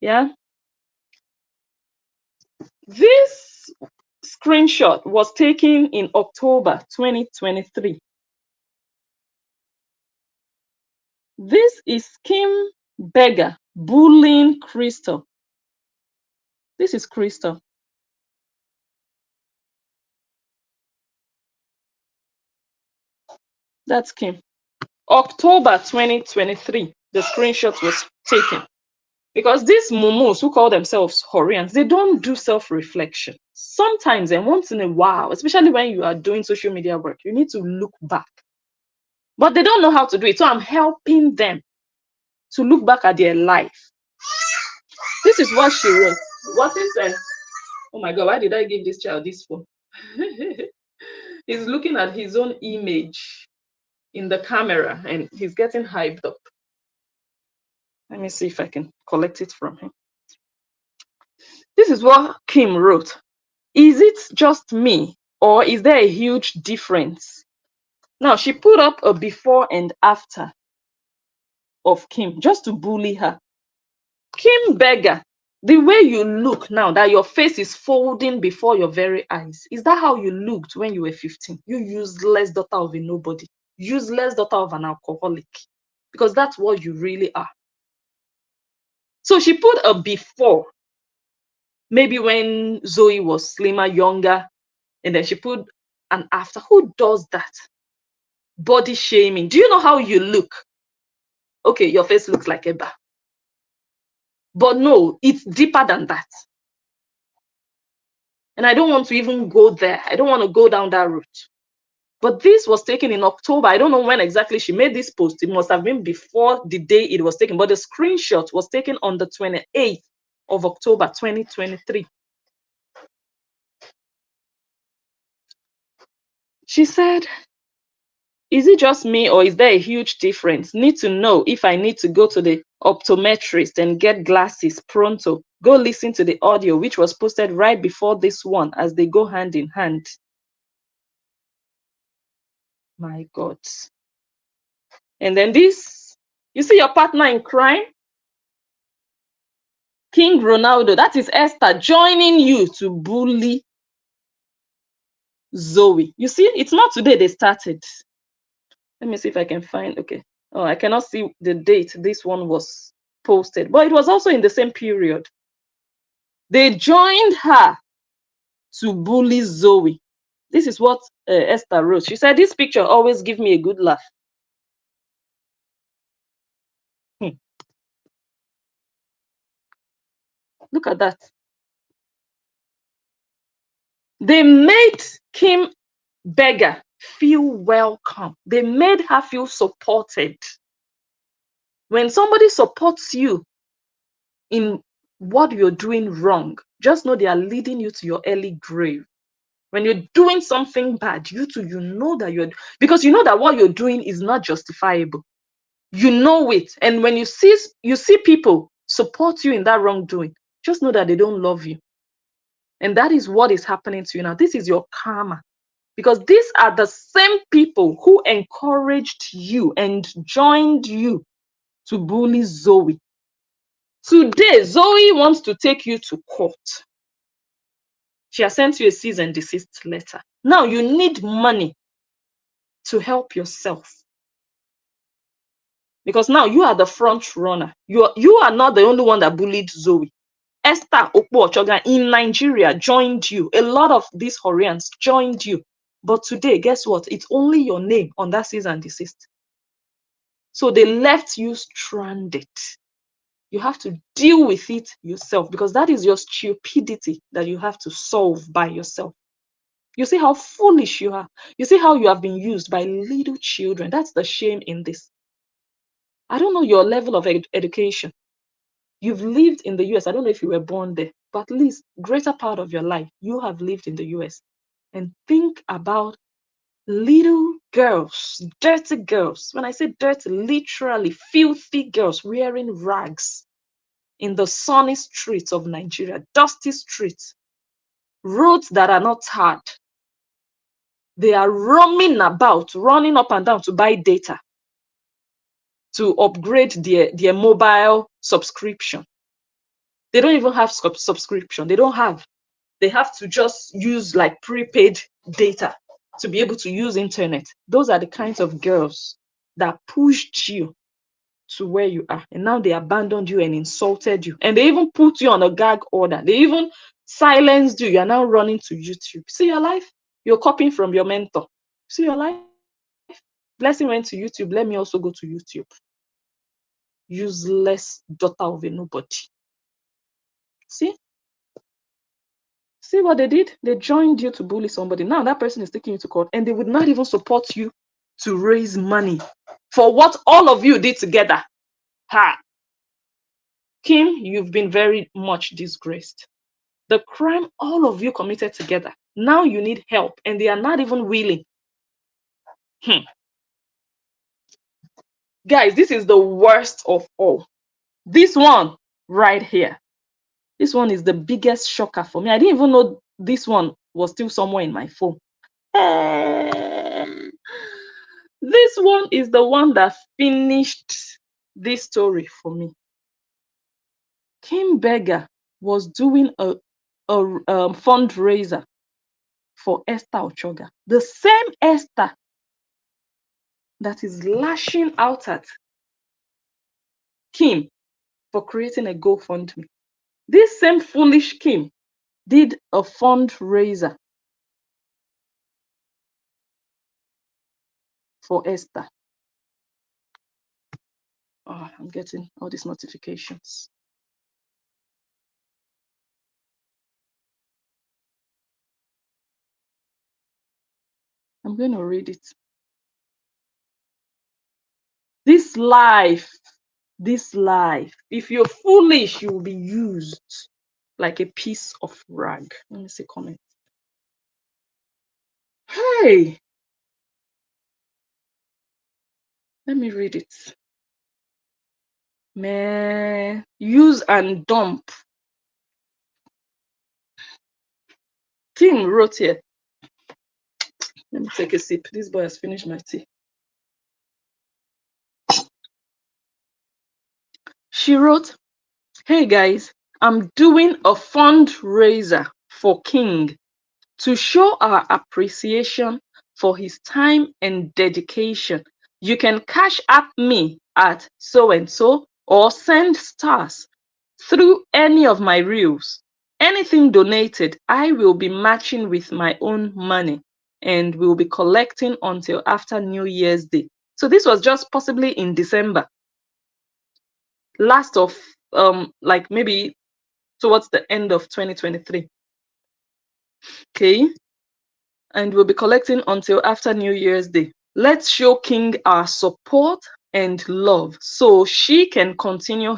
Yeah. This screenshot was taken in October 2023. This is Kim Beggar bullying Crystal. This is Crystal. That's Kim. October 2023, the screenshot was taken. Because these mumus who call themselves Horians, they don't do self-reflection. Sometimes and once in a while, especially when you are doing social media work, you need to look back. But they don't know how to do it. So I'm helping them to look back at their life. This is what she wrote. What is it? Oh my God, why did I give this child this phone? He's looking at his own image in the camera and he's getting hyped up. Let me see if I can collect it from him. This is what Kim wrote. Is it just me or is there a huge difference? Now, she put up a before and after of Kim just to bully her. Kim Beggar, the way you look now that your face is folding before your very eyes, is that how you looked when you were 15? You useless daughter of a nobody, useless daughter of an alcoholic, because that's what you really are. So she put a before, maybe when Zoe was slimmer, younger, and then she put an after. Who does that? Body shaming. Do you know how you look? Okay, your face looks like a bar. But no, it's deeper than that. And I don't want to even go there. I don't want to go down that route. But this was taken in October. I don't know when exactly she made this post. It must have been before the day it was taken. But the screenshot was taken on the 28th of October, 2023. She said, is it just me or is there a huge difference? Need to know if I need to go to the optometrist and get glasses pronto. Go listen to the audio, which was posted right before this one as they go hand in hand. My God. And then this, you see your partner in crime? King Ronaldo, that is Esther joining you to bully Zoe. You see, it's not today they started. Let me see if I can find, okay. Oh, I cannot see the date this one was posted, but it was also in the same period. They joined her to bully Zoe. This is what Esther wrote. She said, this picture always gives me a good laugh. Look at that. They made Kim Beggar feel welcome. They made her feel supported. When somebody supports you in what you're doing wrong, just know they are leading you to your early grave. When you're doing something bad, you know that because you know that what you're doing is not justifiable. You know it. And when you see people support you in that wrongdoing, just know that they don't love you. And that is what is happening to you now. This is your karma. Because these are the same people who encouraged you and joined you to bully Zoe. Today, Zoe wants to take you to court. She has sent you a cease and desist letter. Now you need money to help yourself. Because now you are the front runner. You are not the only one that bullied Zoe. Esther Okpo-Ochoga in Nigeria joined you. A lot of these Horians joined you. But today, guess what? It's only your name on that cease and desist. So they left you stranded. You have to deal with it yourself, because that is your stupidity that you have to solve by yourself. You see how foolish you are. You see how you have been used by little children. That's the shame in this. I don't know your level of education. You've lived in the US. I don't know if you were born there, but at least greater part of your life, you have lived in the US. And think about little girls, dirty girls. When I say dirty, literally filthy girls wearing rags in the sunny streets of Nigeria, dusty streets, roads that are not tarred. They are roaming about, running up and down to buy data, to upgrade their mobile subscription. They don't even have subscription. They don't have. They have to just use like prepaid data to be able to use internet. Those are the kinds of girls that pushed you to where you are. And now they abandoned you and insulted you. And they even put you on a gag order. They even silenced you. You're now running to YouTube. See your life? You're copying from your mentor. See your life? Blessing went to YouTube. Let me also go to YouTube. Useless daughter of a nobody. See? See what they did? They joined you to bully somebody. Now that person is taking you to court, and they would not even support you to raise money for what all of you did together. Ha! Kim, you've been very much disgraced. The crime all of you committed together. Now you need help, and they are not even willing. Guys, this is the worst of all. This one right here. This one is the biggest shocker for me. I didn't even know this one was still somewhere in my phone. This one is the one that finished this story for me. Kim Beggar was doing a fundraiser for Esther Ochoga. The same Esther that is lashing out at Kim for creating a GoFundMe. This same foolish Kim did a fundraiser for Esther. Oh, I'm getting all these notifications. I'm going to read it. This life, if you're foolish, you will be used like a piece of rag. Let me see comment. Hey, let me read it. Man, use and dump. Kim wrote here. Let me take a sip. This boy has finished my tea. She wrote, hey guys, I'm doing a fundraiser for King to show our appreciation for his time and dedication. You can cash app me at so-and-so or send stars through any of my reels. Anything donated, I will be matching with my own money and will be collecting until after New Year's Day. So this was just possibly in December. Last of like maybe towards the end of 2023. Okay. And we'll be collecting until after New Year's Day. Let's show King our support and love so she can continue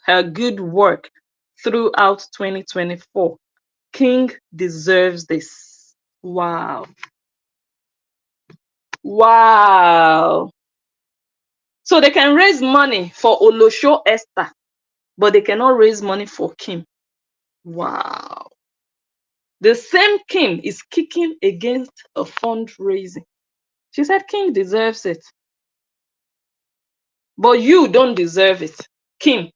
her good work throughout 2024. King deserves this. Wow. Wow. So they can raise money for Olosho Esther, but they cannot raise money for Kim. Wow. The same Kim is kicking against a fundraising. She said Kim deserves it. But you don't deserve it. Kim,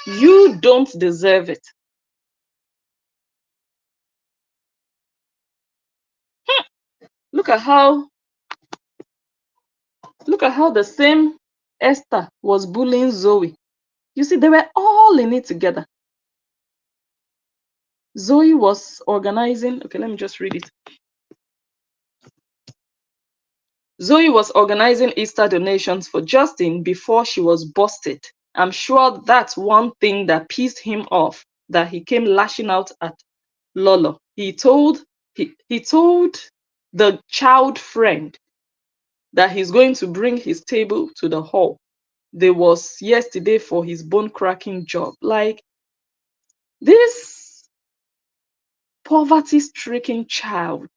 you don't deserve it. Look at how the same Esther was bullying Zoe. You see, they were all in it together. Zoe was organizing. Okay, let me just read it. Zoe was organizing Easter donations for Justin before she was busted. I'm sure that's one thing that pissed him off, that he came lashing out at Lolo. He told the child friend that he's going to bring his table to the hall. There was yesterday for his bone cracking job. Like, this poverty-stricken child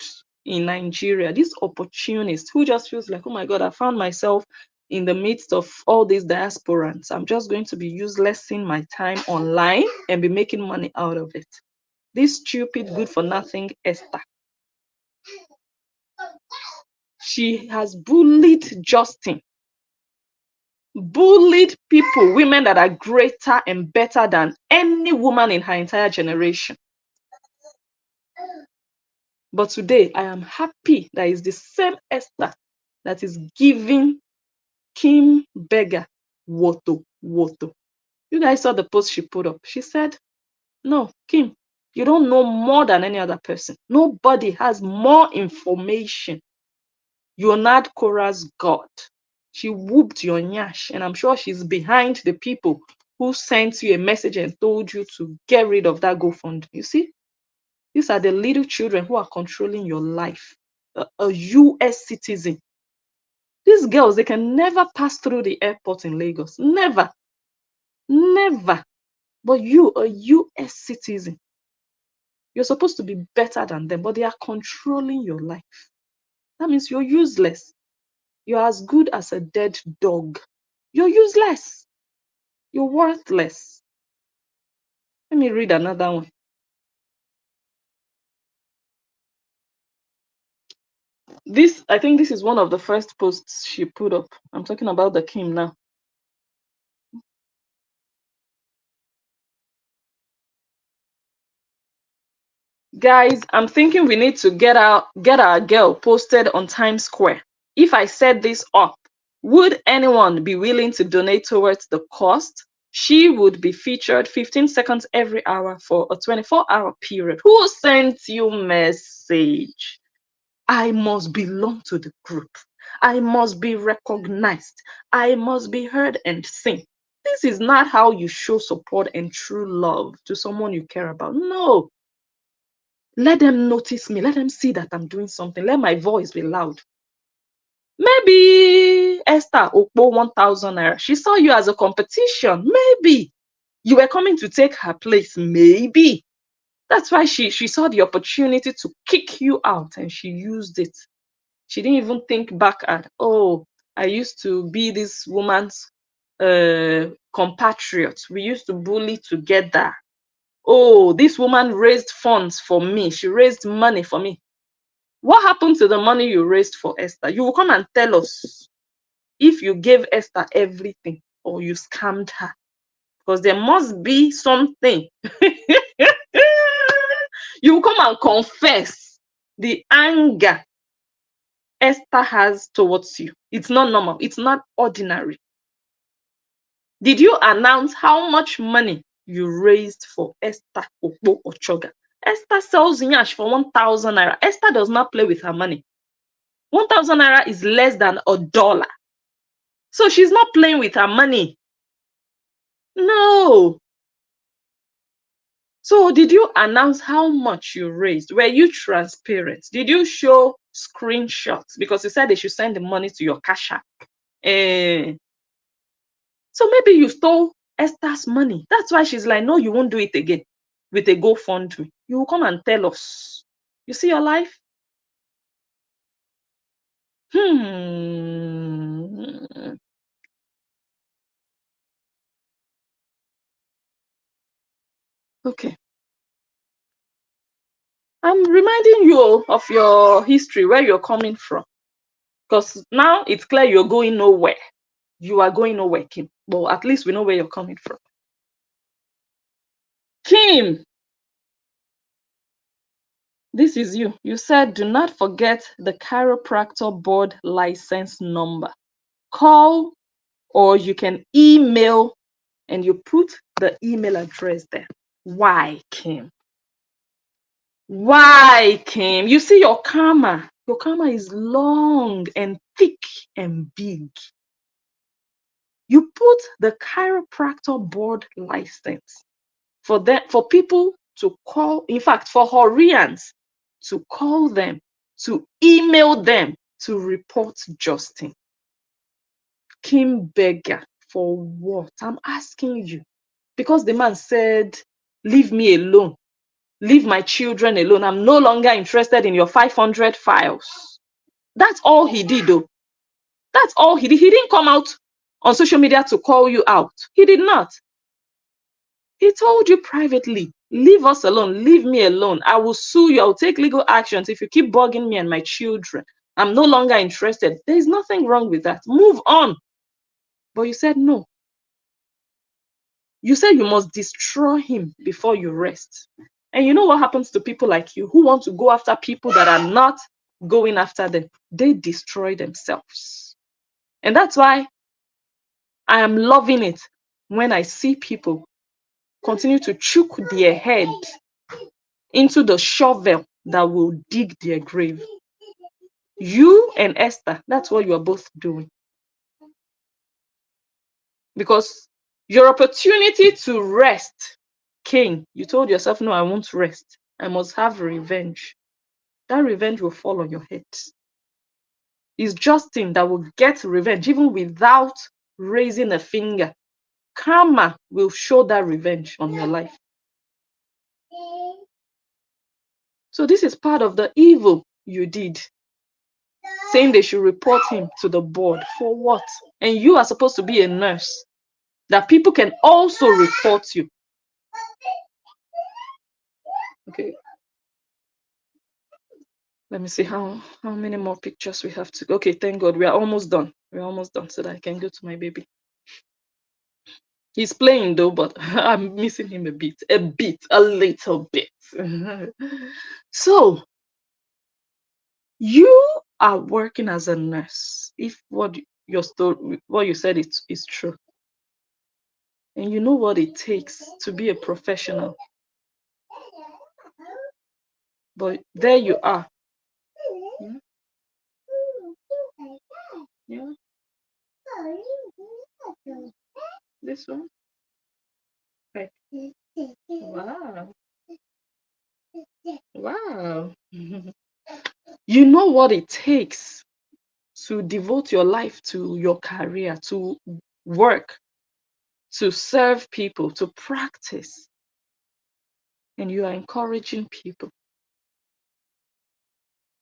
in Nigeria, this opportunist who just feels like, oh my God, I found myself in the midst of all these diasporans. I'm just going to be uselessing my time online and be making money out of it. This stupid, good-for-nothing Esther. She has bullied Justin, bullied people, women that are greater and better than any woman in her entire generation. But today, I am happy that it's the same Esther that is giving Kim Beggar woto. You guys saw the post she put up. She said, no, Kim, you don't know more than any other person. Nobody has more information. You're not Korah's God. She whooped your nyash, and I'm sure she's behind the people who sent you a message and told you to get rid of that GoFund. You see? These are the little children who are controlling your life. A US citizen. These girls, they can never pass through the airport in Lagos. Never. Never. But you, a US citizen, you're supposed to be better than them, but they are controlling your life. That means you're useless. You're as good as a dead dog. You're useless. You're worthless. Let me read another one. I think this is one of the first posts she put up. I'm talking about the Kim now. Guys, I'm thinking we need to get our girl posted on Times Square. If I set this up, would anyone be willing to donate towards the cost? She would be featured 15 seconds every hour for a 24-hour period. Who sent you message? I must belong to the group. I must be recognized. I must be heard and seen. This is not how you show support and true love to someone you care about. No. Let them notice me. Let them see that I'm doing something. Let my voice be loud. Maybe Esther Okpo 1,000 naira. She saw you as a competition. Maybe you were coming to take her place. Maybe that's why she saw the opportunity to kick you out and she used it. She didn't even think back at, oh, I used to be this woman's compatriot. We used to bully together. Oh, this woman raised funds for me. She raised money for me. What happened to the money you raised for Esther? You will come and tell us if you gave Esther everything or you scammed her. Because there must be something. You will come and confess the anger Esther has towards you. It's not normal. It's not ordinary. Did you announce how much money you raised for Esther Okpo Ochoga? Esther sells nyash for 1,000 naira. Esther does not play with her money. 1,000 naira is less than $1. So she's not playing with her money. No. So did you announce how much you raised? Were you transparent? Did you show screenshots? Because you said they should send the money to your cash app. So maybe you stole Esther's money. That's why she's like, no, you won't do it again with a GoFundMe. You will come and tell us. You see your life? Okay. I'm reminding you of your history, where you're coming from. Because now it's clear you're going nowhere. You are going nowhere, Kim. But at least we know where you're coming from. Kim, this is you. You said, do not forget the chiropractor board license number. Call, or you can email, and you put the email address there. Why, Kim? Why, Kim? You see your karma. Your karma is long and thick and big. You put the chiropractor board license for them, for people to call, in fact, for Horians to call them, to email them, to report Justin. Kim Beggar, for what? I'm asking you. Because the man said, leave me alone. Leave my children alone. I'm no longer interested in your 500 files. That's all he did, though. That's all he did. He didn't come out on social media to call you out. He did not. He told you privately, leave us alone. Leave me alone. I will sue you. I will take legal actions if you keep bugging me and my children. I'm no longer interested. There is nothing wrong with that. Move on. But you said no. You said you must destroy him before you rest. And you know what happens to people like you who want to go after people that are not going after them? They destroy themselves. And that's why I am loving it when I see people continue to choke their head into the shovel that will dig their grave. You and Esther, that's what you are both doing. Because your opportunity to rest came. You told yourself, no, I won't rest. I must have revenge. That revenge will fall on your head. It's Justin that will get revenge even without raising a finger. Karma will show that revenge on your life. So this is part of the evil you did. Saying they should report him to the board. For what? And you are supposed to be a nurse. That people can also report you. Okay. Let me see how many more pictures we have to. Okay, thank God. We are almost done. We're almost done so that I can go to my baby. He's playing though, but I'm missing him a little bit. So, you are working as a nurse. If what you said is true. And you know what it takes to be a professional. But there you are. Yeah. This one. Right. Wow. Wow. You know what it takes to devote your life to your career, to work, to serve people, to practice. And you are encouraging people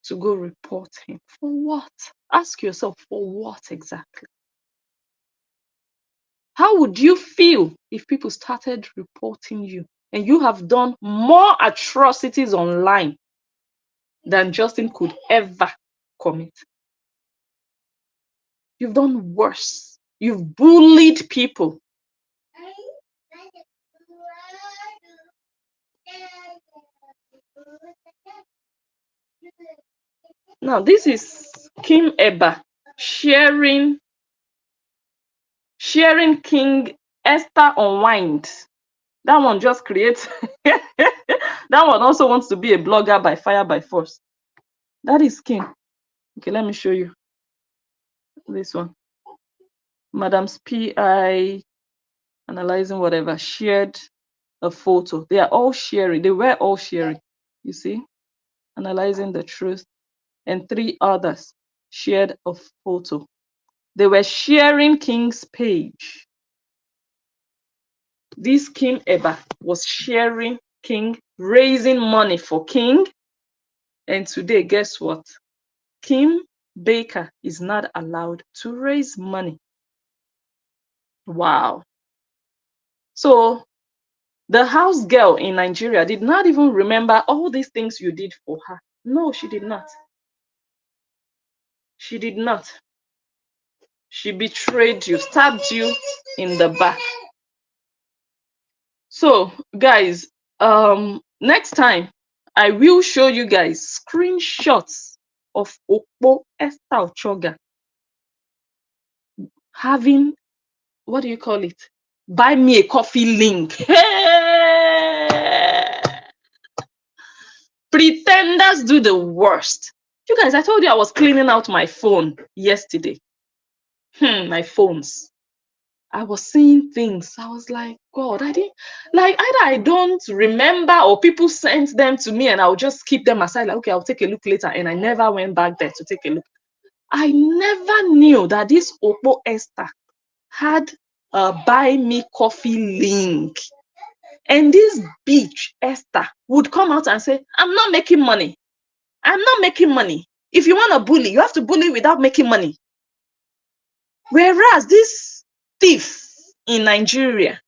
to go report him. For what? Ask yourself, for what exactly? How would you feel if people started reporting you and you have done more atrocities online than Justin could ever commit? You've done worse. You've bullied people. Now, this is Kim Beggar sharing King Esther Unwind. That one just creates. That one also wants to be a blogger by fire by force. That is Kim. Okay, let me show you this one. Madam's PI analyzing whatever shared a photo. They are all sharing. They were all sharing. You see, analyzing the truth, and 3 others shared a photo. They were sharing King's page. This Kim Beggar was sharing King, raising money for King. And today, guess what? Kim Beggar is not allowed to raise money. Wow. So The house girl in Nigeria did not even remember all these things you did for her. No, she did not. She did not. She betrayed you, stabbed you in the back. So, guys, next time I will show you guys screenshots of Okpo Esther Ochoga having, what do you call it? Buy me a coffee link. Hey! Pretenders do the worst. You guys, I told you I was cleaning out my phone yesterday. My phones. I was seeing things. I was like, God, I didn't like, either I don't remember or people sent them to me and I'll just keep them aside. Like, okay, I'll take a look later. And I never went back there to take a look. I never knew that this Okpo Esther had a buy me coffee link. And this bitch Esther would come out and say, I'm not making money. I'm not making money. If you want to bully, you have to bully without making money. Whereas this thief in Nigeria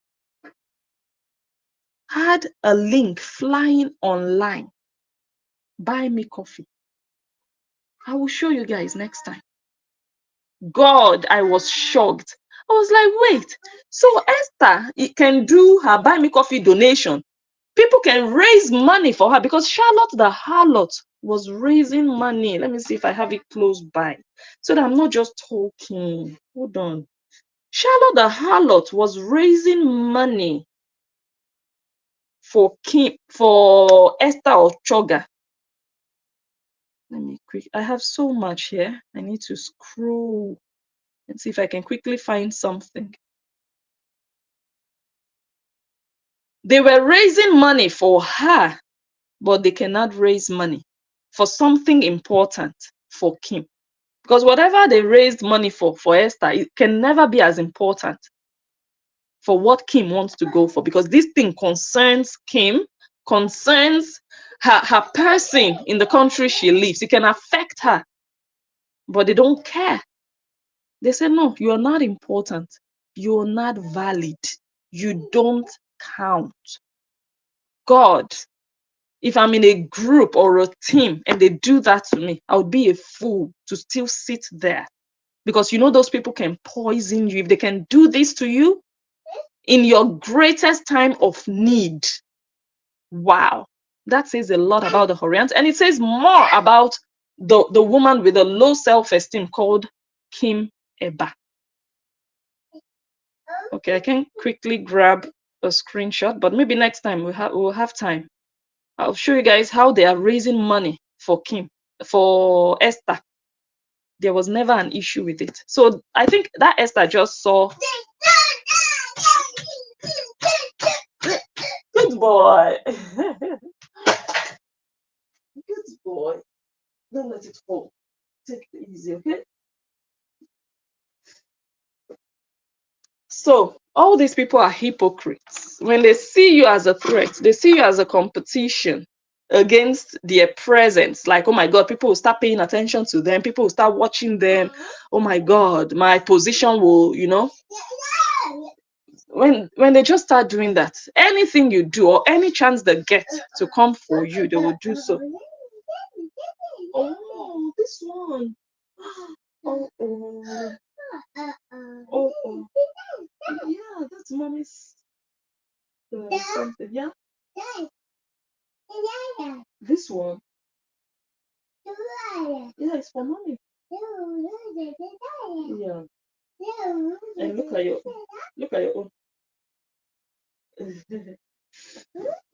had a link flying online. Buy me coffee. I will show you guys next time. God, I was shocked. I was like, wait, so Esther can do her buy me coffee donation. People can raise money for her because Charlotte the harlot was raising money. Let me see if I have it close by so that I'm not just talking. Hold on. Charlotte the harlot was raising money for Esther Ochoga. Let me I have so much here. I need to scroll and see if I can quickly find something. They were raising money for her, but they cannot raise money for something important for Kim. Because whatever they raised money for Esther, it can never be as important for what Kim wants to go for. Because this thing concerns Kim, concerns her person in the country she lives. It can affect her, but they don't care. They say, no, you are not important. You're not valid. You don't count. God, if I'm in a group or a team and they do that to me, I would be a fool to still sit there. Because you know those people can poison you. If they can do this to you in your greatest time of need. Wow. That says a lot about the Horians. And it says more about the woman with a low self-esteem called Kim Beggar. Okay, I can quickly grab a screenshot, but maybe next time we'll have time. I'll show you guys how they are raising money for Esther. There was never an issue with it. So I think that Esther just saw. Good boy. Good boy. Don't let it fall. Take it easy, okay? So all these people are hypocrites. When they see you as a threat, they see you as a competition against their presence. Like, oh my God, people will start paying attention to them. People will start watching them. Oh my God, my position will, when they just start doing that, anything you do or any chance they get to come for you, they will do so. Oh, this one. Oh, oh. Oh, oh. Yeah, that's mommy's something. Yeah. This one. Yeah, it's for mommy. Yeah. And look at your own.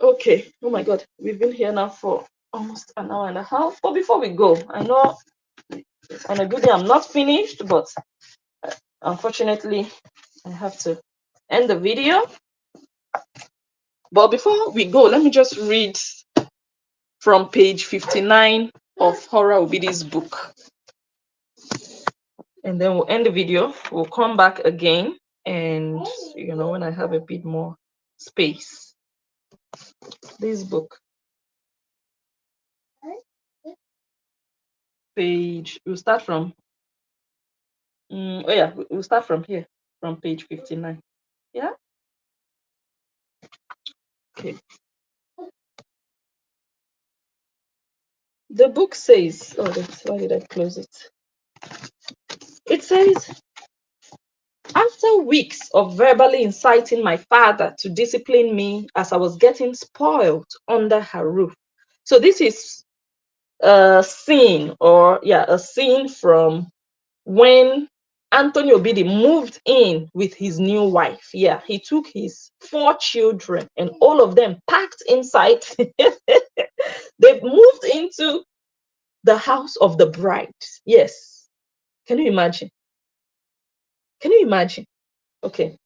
Okay. Oh my God, we've been here now for almost an hour and a half. But before we go, I know on a good day I'm not finished, but unfortunately I have to end the video. But before we go, let me just read from page 59 of Hora Obidi's book. And then we'll end the video. We'll come back again. And, when I have a bit more space. This book. We'll start from, we'll start from here, from page 59. Yeah? Okay. The book says, oh, why did I close it? It says, after weeks of verbally inciting my father to discipline me as I was getting spoiled under her roof. So this is a scene, a scene from when Anthony Obidi moved in with his new wife. Yeah, he took his 4 children and all of them packed inside. They've moved into the house of the bride. Yes. Can you imagine? Can you imagine? Okay.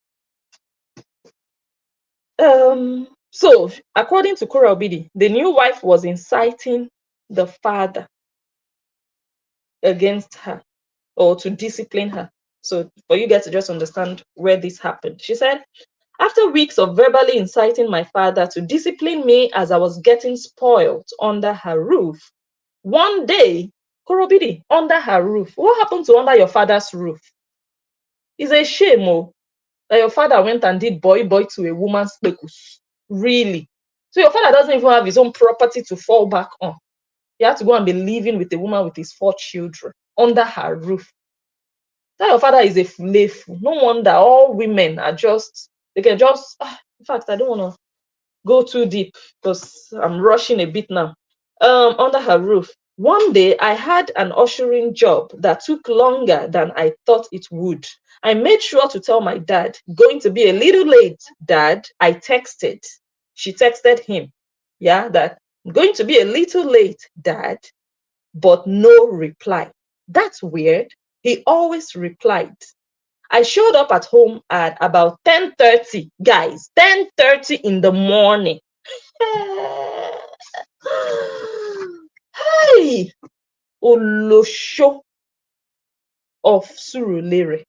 So according to Kora Obidi, the new wife was inciting the father against her or to discipline her. So for you guys to just understand where this happened, she said, after weeks of verbally inciting my father to discipline me as I was getting spoiled under her roof, one day, Kora Obidi, under her roof. What happened to under your father's roof? It's a shame, oh, that your father went and did boy to a woman's spekus. Really? So your father doesn't even have his own property to fall back on. He had to go and be living with a woman with his 4 children under her roof. That your father is a fulefu. No wonder all women are just, they can just, in fact, I don't want to go too deep because I'm rushing a bit now. Under her roof. One day I had an ushering job that took longer than I thought it would. I made sure to tell my dad, going to be a little late, Dad. I texted. She texted him, yeah, that I'm going to be a little late, Dad, but no reply. That's weird. He always replied. I showed up at home at about 10:30, guys, 10:30 in the morning. Hey, Olosho of Surulere.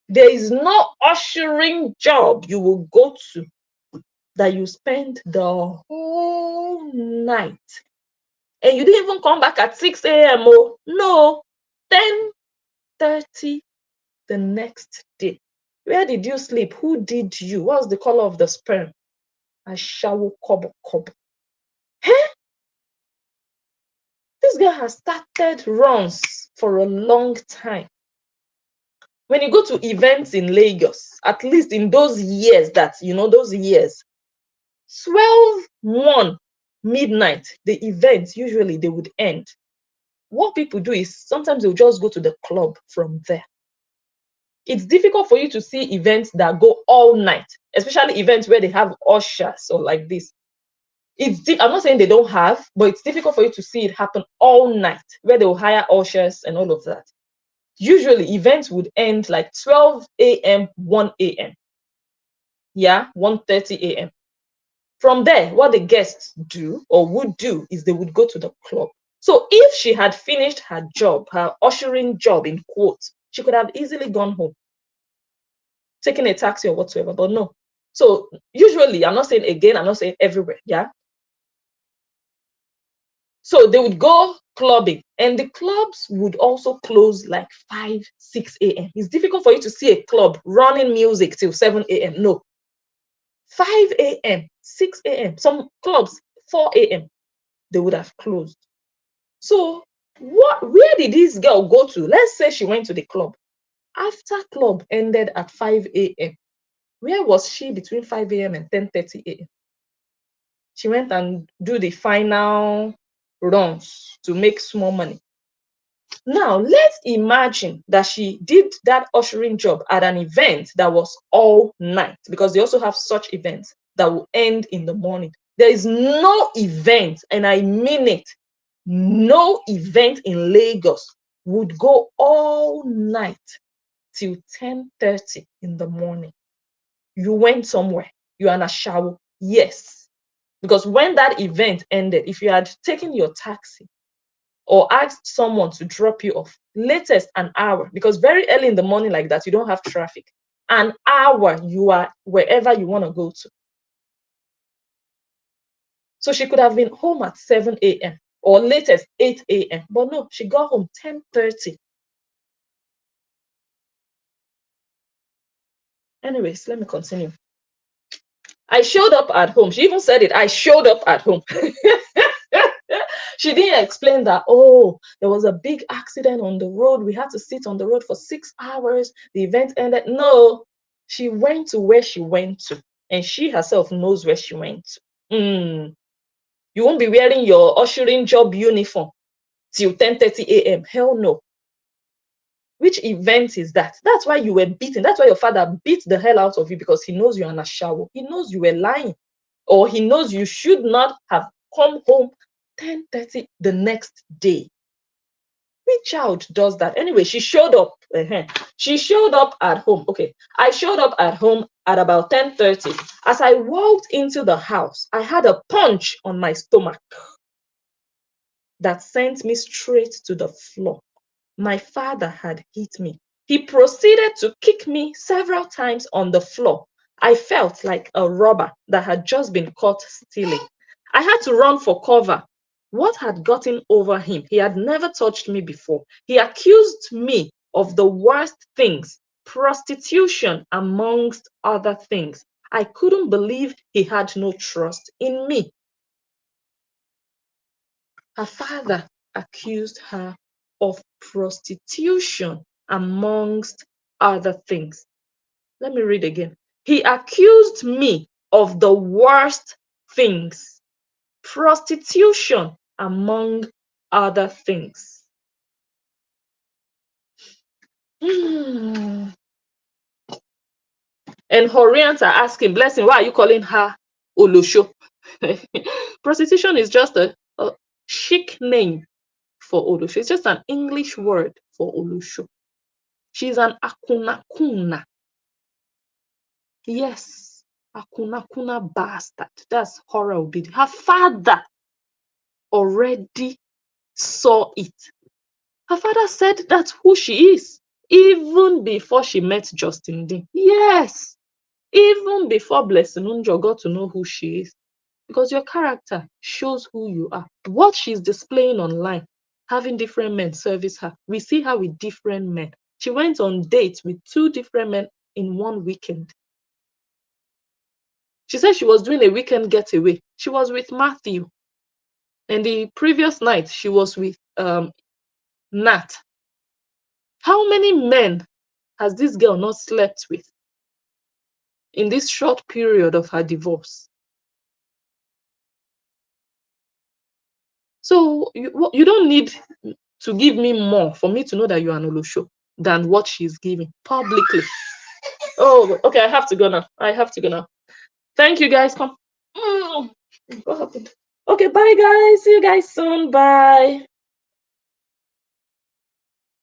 There is no ushering job you will go to that you spend the whole night. And you didn't even come back at 6 a.m. Oh, no, 10:30 the next day. Where did you sleep? Who did you? What's the color of the sperm? Ashawo kobo kobo. Hey, this girl has started runs for a long time. When you go to events in Lagos, at least in those years those years, 12:01 midnight, the events usually they would end. What people do is sometimes they'll just go to the club from there. It's difficult for you to see events that go all night, especially events where they have ushers or like this. I'm not saying they don't have, but it's difficult for you to see it happen all night where they'll hire ushers and all of that. Usually events would end like 12 a.m., 1 a.m. Yeah, 1:30 a.m. From there, what the guests do or would do is they would go to the club. So if she had finished her job, her ushering job in quotes, she could have easily gone home, taken a taxi or whatsoever, but no. So usually, I'm not saying again, I'm not saying everywhere, yeah. So they would go clubbing, and the clubs would also close like 5, 6 a.m. It's difficult for you to see a club running music till 7 a.m. No. 5 a.m., 6 a.m., some clubs, 4 a.m., they would have closed. So where did this girl go to? Let's say she went to the club. After club ended at 5 a.m., where was she between 5 a.m. and 10:30 a.m.? She went and do the final runs to make small money. Now, let's imagine that she did that ushering job at an event that was all night, because they also have such events that will end in the morning. There is no event, and I mean it, no event in Lagos would go all night till 10:30 in the morning. You went somewhere, you're in a shower. Yes. Because when that event ended, if you had taken your taxi or asked someone to drop you off, latest an hour, because very early in the morning like that, you don't have traffic. An hour, you are wherever you want to go to. So she could have been home at 7 a.m. or latest 8 a.m. But no, she got home 10:30. Anyways, let me continue. I showed up at home. She even said it. I showed up at home. She didn't explain that, oh, there was a big accident on the road. We had to sit on the road for 6 hours. The event ended. No, she went to where she went to, and she herself knows where she went to. You won't be wearing your ushering job uniform till 10:30 a.m. Hell no. Which event is that? That's why you were beaten. That's why your father beat the hell out of you, because he knows you're an ashawo. He knows you were lying, or he knows you should not have come home 10:30 the next day. Which child does that? Anyway, she showed up. She showed up at home. Okay, I showed up at home at about 10:30. As I walked into the house, I had a punch on my stomach that sent me straight to the floor. My father had hit me. He proceeded to kick me several times on the floor. I felt like a robber that had just been caught stealing. I had to run for cover. What had gotten over him? He had never touched me before. He accused me of the worst things, prostitution amongst other things. I couldn't believe he had no trust in me. Her father accused her of prostitution amongst other things. Let me read again. He accused me of the worst things, prostitution among other things. And Horianta asked him, Blessing, why are you calling her Olosho? Prostitution is just a chic name for Olosho. It's just an English word for Olosho. She's an akunakuna. Yes, akunakuna bastard. That's horrible. Her father already saw it. Her father said that's who she is, even before she met Justin Dean. Yes, even before Blessing Unjo got to know who she is. Because your character shows who you are. What she's displaying online, having different men service her. We see her with different men. She went on dates with 2 different men in one weekend. She said she was doing a weekend getaway. She was with Matthew. And the previous night, she was with Nat. How many men has this girl not slept with in this short period of her divorce? So you don't need to give me more for me to know that you're an Olosho than what she's giving publicly. Oh, okay, I have to go now. Thank you, guys. Come. What happened? Okay, bye, guys. See you guys soon. Bye.